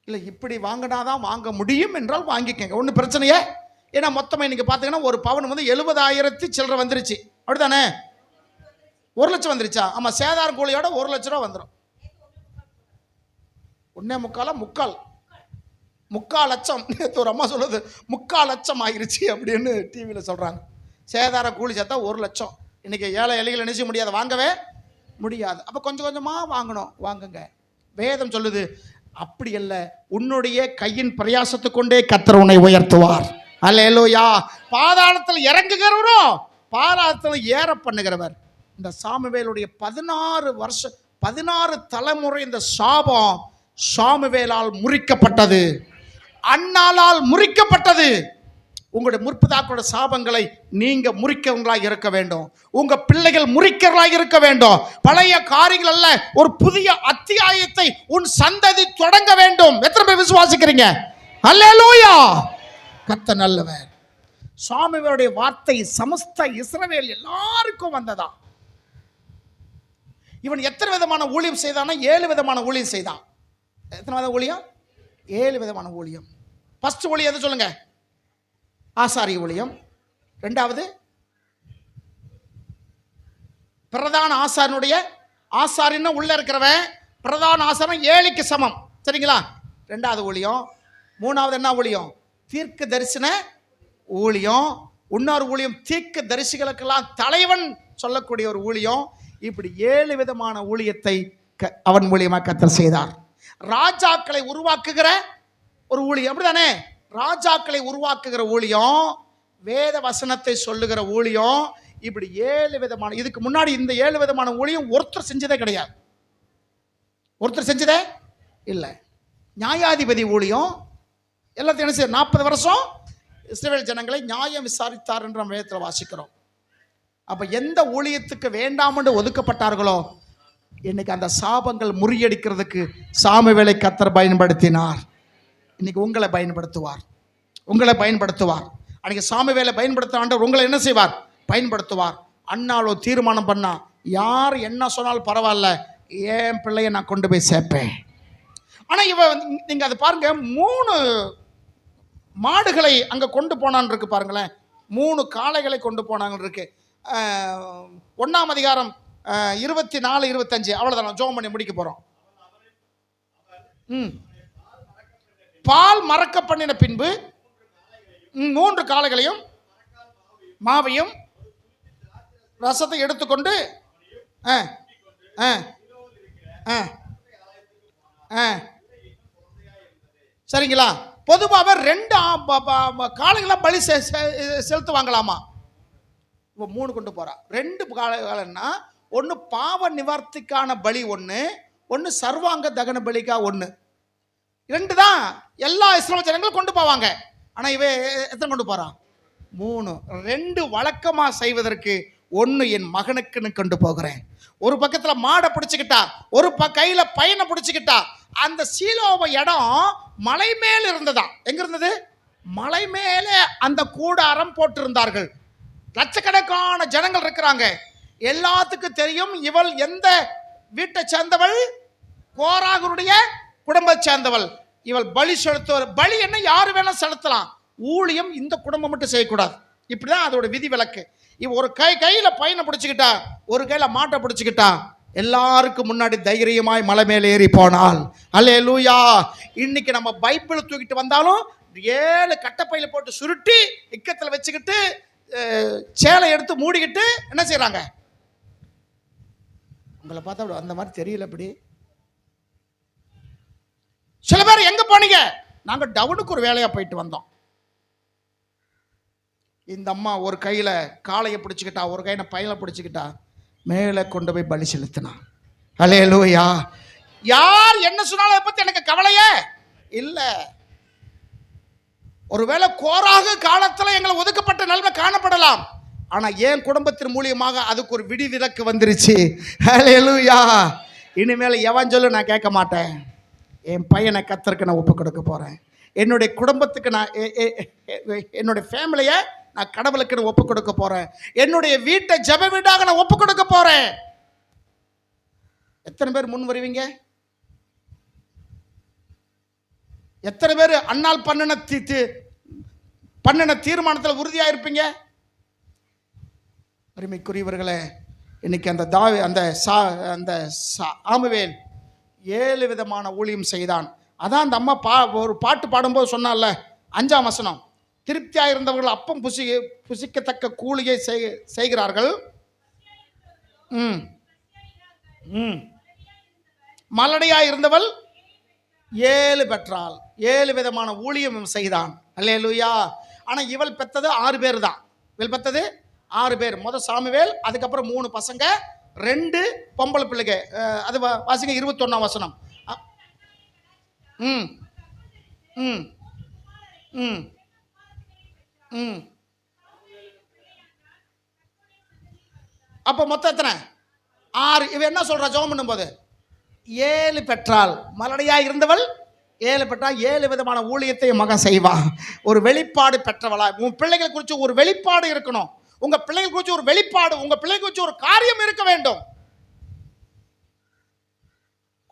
இல்லை, இப்படி வாங்கினாதான் வாங்க முடியும் என்றால் வாங்கிக்கங்க, ஒன்றும் பிரச்சனையே. ஏன்னா மொத்தமாக இன்னைக்கு பார்த்தீங்கன்னா ஒரு பவுன் வந்து 70,000 சில்லறை வந்துருச்சு, அப்படித்தானே? 1 லட்சம் வந்துருச்சா? ஆமாம், சேதாரம் கூலியோட 1 லட்ச ரூபா வந்துடும். 1.25 லட்சம். ஒரு அம்மா சொல்லுது 3/4 லட்சம் ஆகிருச்சு அப்படின்னு டிவியில் சொல்கிறாங்க. சேதார கூலி சேர்த்தா 1 லட்சம். இன்றைக்கி ஏழை எலிகள் நினைச்ச முடியாது, வாங்கவே முடியாது. அப்போ கொஞ்சம் கொஞ்சமாக வாங்கணும், வாங்குங்க. வேதம் சொல்லுது அப்படி அல்ல, உன்னுடைய கையின் பிரயாசத்தை கொண்டே கர்த்தர் உன்னை உயர்த்துவார். அல்லேலூயா. பாதாளத்தில் இறங்குகிறவரும் பாதாளத்தில் ஏற பண்ணுகிறவர். இந்த சாமுவேலுடைய 16 தலைமுறை இந்த சாபம் சாமுவேலால் முறிக்கப்பட்டது, அன்னாளால் முறிக்கப்பட்டது. உங்களுடைய முற்பிதாக்களோட சாபங்களை நீங்க முறிக்கிறவங்களாக இருக்க வேண்டும், உங்க பிள்ளைகள் முறிக்கிறவர்களாக இருக்க வேண்டும். பழைய காரியங்கள் அல்ல, ஒரு புதிய அத்தியாயத்தை உன் சந்ததி தொடங்க வேண்டும். எத்தனை பேர் விசுவாசிக்கிறீங்க? அல்லேலூயா. கர்த்தர் நல்லவர். சாமுவேலுடைய வார்த்தை சமஸ்த இஸ்ரவேல் எல்லாருக்கும் வந்ததா. இவன் எத்தனை விதமான ஊழியம் செய்தானா? 7 விதமான ஊழியம் செய்தான். எத்தனை வித ஊழியம்? 7 விதமான ஊழியம். ஃபர்ஸ்ட் ஊழியம் எது சொல்லுங்க? ஆசாரி ஊழியம். 2வது பிரதான ஆசாரனுடைய, ஆசாரின்னா உள்ள இருக்கிறவன், பிரதான ஆசாரன் 7க்கு சமம், சரிங்களா? 2வது ஊழியம். 3வது என்ன ஊழியம்? தீர்க்க தரிசன ஊழியம். இன்னொரு ஊழியம் தீர்க்க தரிசிகளுக்கெல்லாம் தலைவன் சொல்லக்கூடிய ஒரு ஊழியம். இப்படி 7 விதமான ஊழியத்தை அவன் மூலியமாக கர்த்தர் செய்தார். ராஜாக்களை உருவாக்குகிற ஒரு ஊழியம், அப்படிதானே? ராஜாக்களை உருவாக்குகிற ஊழியம், வேத வசனத்தை சொல்லுகிற ஊழியம். இப்படி 7 விதமான, இதுக்கு முன்னாடி இந்த 7 விதமான ஊழியம் ஒருத்தர் செஞ்சதே கிடையாது, ஒருத்தர் செஞ்சதே இல்லை. நியாயாதிபதி ஊழியம் எல்லாத்தையும் என்ன செய்ய, 40 வருஷம் இஸ்ரவேல் ஜனங்களை நியாயம் விசாரித்தார் என்று நம்ம வேதத்தில் வாசிக்கிறோம். அப்போ எந்த ஊழியத்துக்கு வேண்டாம் என்று ஒதுக்கப்பட்டார்களோ இன்னைக்கு அந்த சாபங்கள் முறியடிக்கிறதுக்கு சாமுவேலை கர்த்தர் பயன்படுத்தினார். இன்னைக்கு உங்களை பயன்படுத்துவார், உங்களை பயன்படுத்துவார். அன்னைக்கு சாமுவேலை பயன்படுத்த ஆண்டவர் உங்களை என்ன செய்வார்? பயன்படுத்துவார். அண்ணாலோ தீர்மானம் பண்ணா, யார் என்ன சொன்னாலும் பரவாயில்ல, என் பிள்ளையை நான் கொண்டு போய் சேர்ப்பேன். ஆனால் நீங்க அதை பாருங்க, 3 மாடுகளை அங்கே கொண்டு போனான் இருக்கு பாருங்களேன், 3 காளைகளை கொண்டு போனாங்க இருக்கு. 1ஆம் அதிகாரம் 24, 25 அவ்வளோதான், ஜோம் பண்ணி முடிக்க போகிறோம். பால் மறக்க பண்ணின பின்பு 3 காளைகளையும் மாவையும் ரசத்தை எடுத்துக்கொண்டு சரிங்களா? பொதுவாக 2 காளைகளை பலி செலுத்துவாங்களாமா. இப்போ 3 கொண்டு போறா. 2 காளைகள்னா, ஒன்று பாவ நிவர்த்திக்கான பலி, ஒன்று சர்வாங்க தகன பலிக்கா 1. 2 தான் எல்லா இஸ்லாமிய ஜனங்களும் கொண்டு போவாங்க. ஆனால் இவ எத்தனை கொண்டு போறான்? 3. 2 வழக்கமாக செய்வதற்கு 1 என் மகனுக்குன்னு கொண்டு போகிறேன். ஒரு பக்கத்தில் மாடை பிடிச்சிக்கிட்டா, ஒரு கையில் பையனை பிடிச்சிக்கிட்டா. அந்த சீலோவ இடம் மலை மேல் இருந்ததா. எங்க இருந்தது? மலை மேலே அந்த கூடாரம் போட்டிருந்தார்கள். லட்சக்கணக்கான ஜனங்கள் இருக்கிறாங்க. எல்லாத்துக்கும் தெரியும் இவள் எந்த வீட்டை சேர்ந்தவள்? கோராகனுடைய குடும்ப சேர்ந்தவள். இவள் பலி செலுத்துவர். பலி என்ன யாரு வேணா செலுத்தலாம், ஊழியம் இந்த குடும்பம் மட்டும் செய்யக்கூடாது. இப்படிதான் அதோட விதி விலக்கு. இவ ஒரு கையில பையனை பிடிச்சிக்கிட்டா, ஒரு கையில மாட்டை பிடிச்சிக்கிட்டா, எல்லாருக்கும் முன்னாடி தைரியமாய் மலை மேலே ஏறி போனாள். அல்லேலூயா. இன்னைக்கு நம்ம பைபிள் தூக்கிட்டு வந்தாலும் 7 கட்டப்பையில போட்டு சுருட்டி இக்கத்தில் வச்சுக்கிட்டு சேலை எடுத்து மூடிக்கிட்டு என்ன செய்றாங்க? உங்களை பார்த்தா அந்த மாதிரி தெரியல. அப்படி சில பேர் எங்க போனீங்க? நாங்க டவுனுக்கு ஒரு வேலையா போயிட்டு வந்தோம். இந்த அம்மா ஒரு கையில காளையை பிடிச்சிக்கிட்டா, ஒரு கையில பையனை பிடிச்சிக்கிட்டா, மேலே கொண்டு போய் பலி செலுத்தினா. அல்லேலூயா. யார் என்ன சொன்னாலும் அதை பத்தி எனக்கு கவலையே இல்ல. ஒருவேளை கோராக காலத்துல எங்களை ஒதுக்கப்பட்ட நிலைமை காணப்படலாம். ஆனா என் குடும்பத்தின் மூலியமாக அதுக்கு ஒரு விதிவிலக்கு வந்துருச்சு. அல்லேலூயா. இனிமேல் எவன் சொல்லு நான் கேட்க மாட்டேன். என் பையனை கர்த்தருக்கு நான் ஒப்பு கொடுக்க போறேன். என்னுடைய குடும்பத்துக்கு நான் என்னுடைய ஃபேமிலியை நான் கடவுளுக்கு நான் ஒப்பு கொடுக்க போறேன். என்னுடைய வீட்டை ஜெப வீடாக நான் ஒப்பு கொடுக்க போறேன். எத்தனை பேர் முன் வருவீங்க? எத்தனை பேர் அன்னால் பண்ணின தீர்மானத்தில் உறுதியா இருப்பீங்க? அருமைக்குரியவர்களே, இன்னைக்கு அந்த ஆமுவேல் 7 விதமான ஊழியம் செய்தான். அதான் அந்த அம்மா ஒரு பாட்டு பாடும்போது சொன்னால 5ஆம் வசனம், திருப்தியாக இருந்தவர்கள் அப்பம் புசிக்கத்தக்க கூலியை செய்கிறார்கள். மலடியாய் இருந்தவள் 7 பெற்றாள். 7 விதமான ஊழியம் செய்தான். அல்லேலூயா. ஆனா இவள் பெற்றது 6 பேர் தான். இவள் பெற்றது 6 பேர். சாமுவேல், அதுக்கப்புறம் 3 பசங்க, 2 பொம்பளை பிள்ளைங்க. அது வாசிங்க 21ஆம் வசனம். ம் ம் ம் ம் அப்போ மொத்தம் எத்தனை? 6. இவ என்ன சொல்றா ஜெபம் பண்ணும்போது? 7 பெற்றாள். மலடியா இருந்தவள் 7 பெற்றால் 7 விதமான ஊழியத்தை மகன் செய்வான். ஒரு வெளிப்பாடு பெற்றவளா. உன் பிள்ளைகள் குறித்து ஒரு வெளிப்பாடு இருக்கணும். உங்க பிள்ளைகள் குறித்து ஒரு வெளிப்பாடு, உங்க பிள்ளைகள் குறித்து ஒரு காரியம் இருக்க வேண்டும்.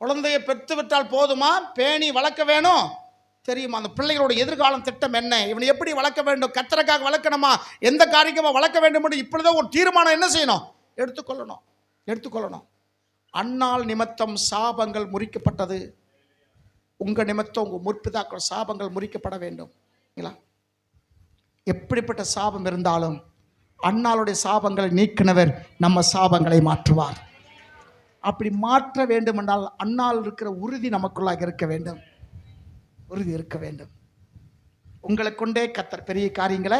குழந்தையை பெற்று விட்டால் போதுமா? பேணி வளர்க்க வேணும். தெரியுமா அந்த பிள்ளைகளோட எதிர்காலம் திட்டம் என்ன? இவனை எப்படி வளர்க்க வேண்டும்? கர்த்தருக்காக வளர்க்கணுமா, எந்த காரியமா வளர்க்க வேண்டும் என்று இப்பொழுதுதான் ஒரு தீர்மானம் என்ன செய்யணும்? எடுத்துக்கொள்ளணும். அன்னாள் நிமித்தம் சாபங்கள் முறிக்கப்பட்டது. உங்க நிமித்தம் உங்க முற்பிதாக்கள் சாபங்கள் முறிக்கப்பட வேண்டும். எப்படிப்பட்ட சாபம் இருந்தாலும் அன்னாளுடைய சாபங்களை நீக்கினவர் நம்ம சாபங்களை மாற்றுவார். அப்படி மாற்ற வேண்டும் என்றால் அன்னால் இருக்கிற உறுதி நமக்குள்ளாக இருக்க வேண்டும். உங்களை கொண்டே கர்த்தர் பெரிய காரியங்களை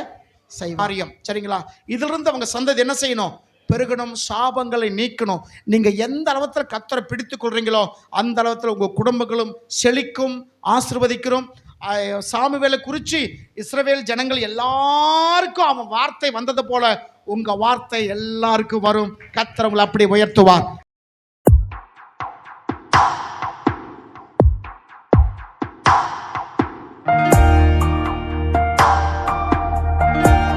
செய்வாரியம். சரிங்களா? இதிலிருந்து அவங்க சந்ததி என்ன செய்யணும்? பெருகணும், சாபங்களை நீக்கணும். நீங்க எந்த அளவுல கர்த்தரை பிடித்துக் கொள்றீங்களோ அந்த அளவுல உங்க குடும்பங்களும் செழிக்கும், ஆசீர்வதிக்கிறோம். சாமுவேலை குறித்து இஸ்ரவேல் ஜனங்கள் எல்லாருக்கும் அவன் வார்த்தை வந்தது போல உங்க வார்த்தை எல்லாருக்கும் வரும். கர்த்தர் உங்களை அப்படி உயர்த்துவார்.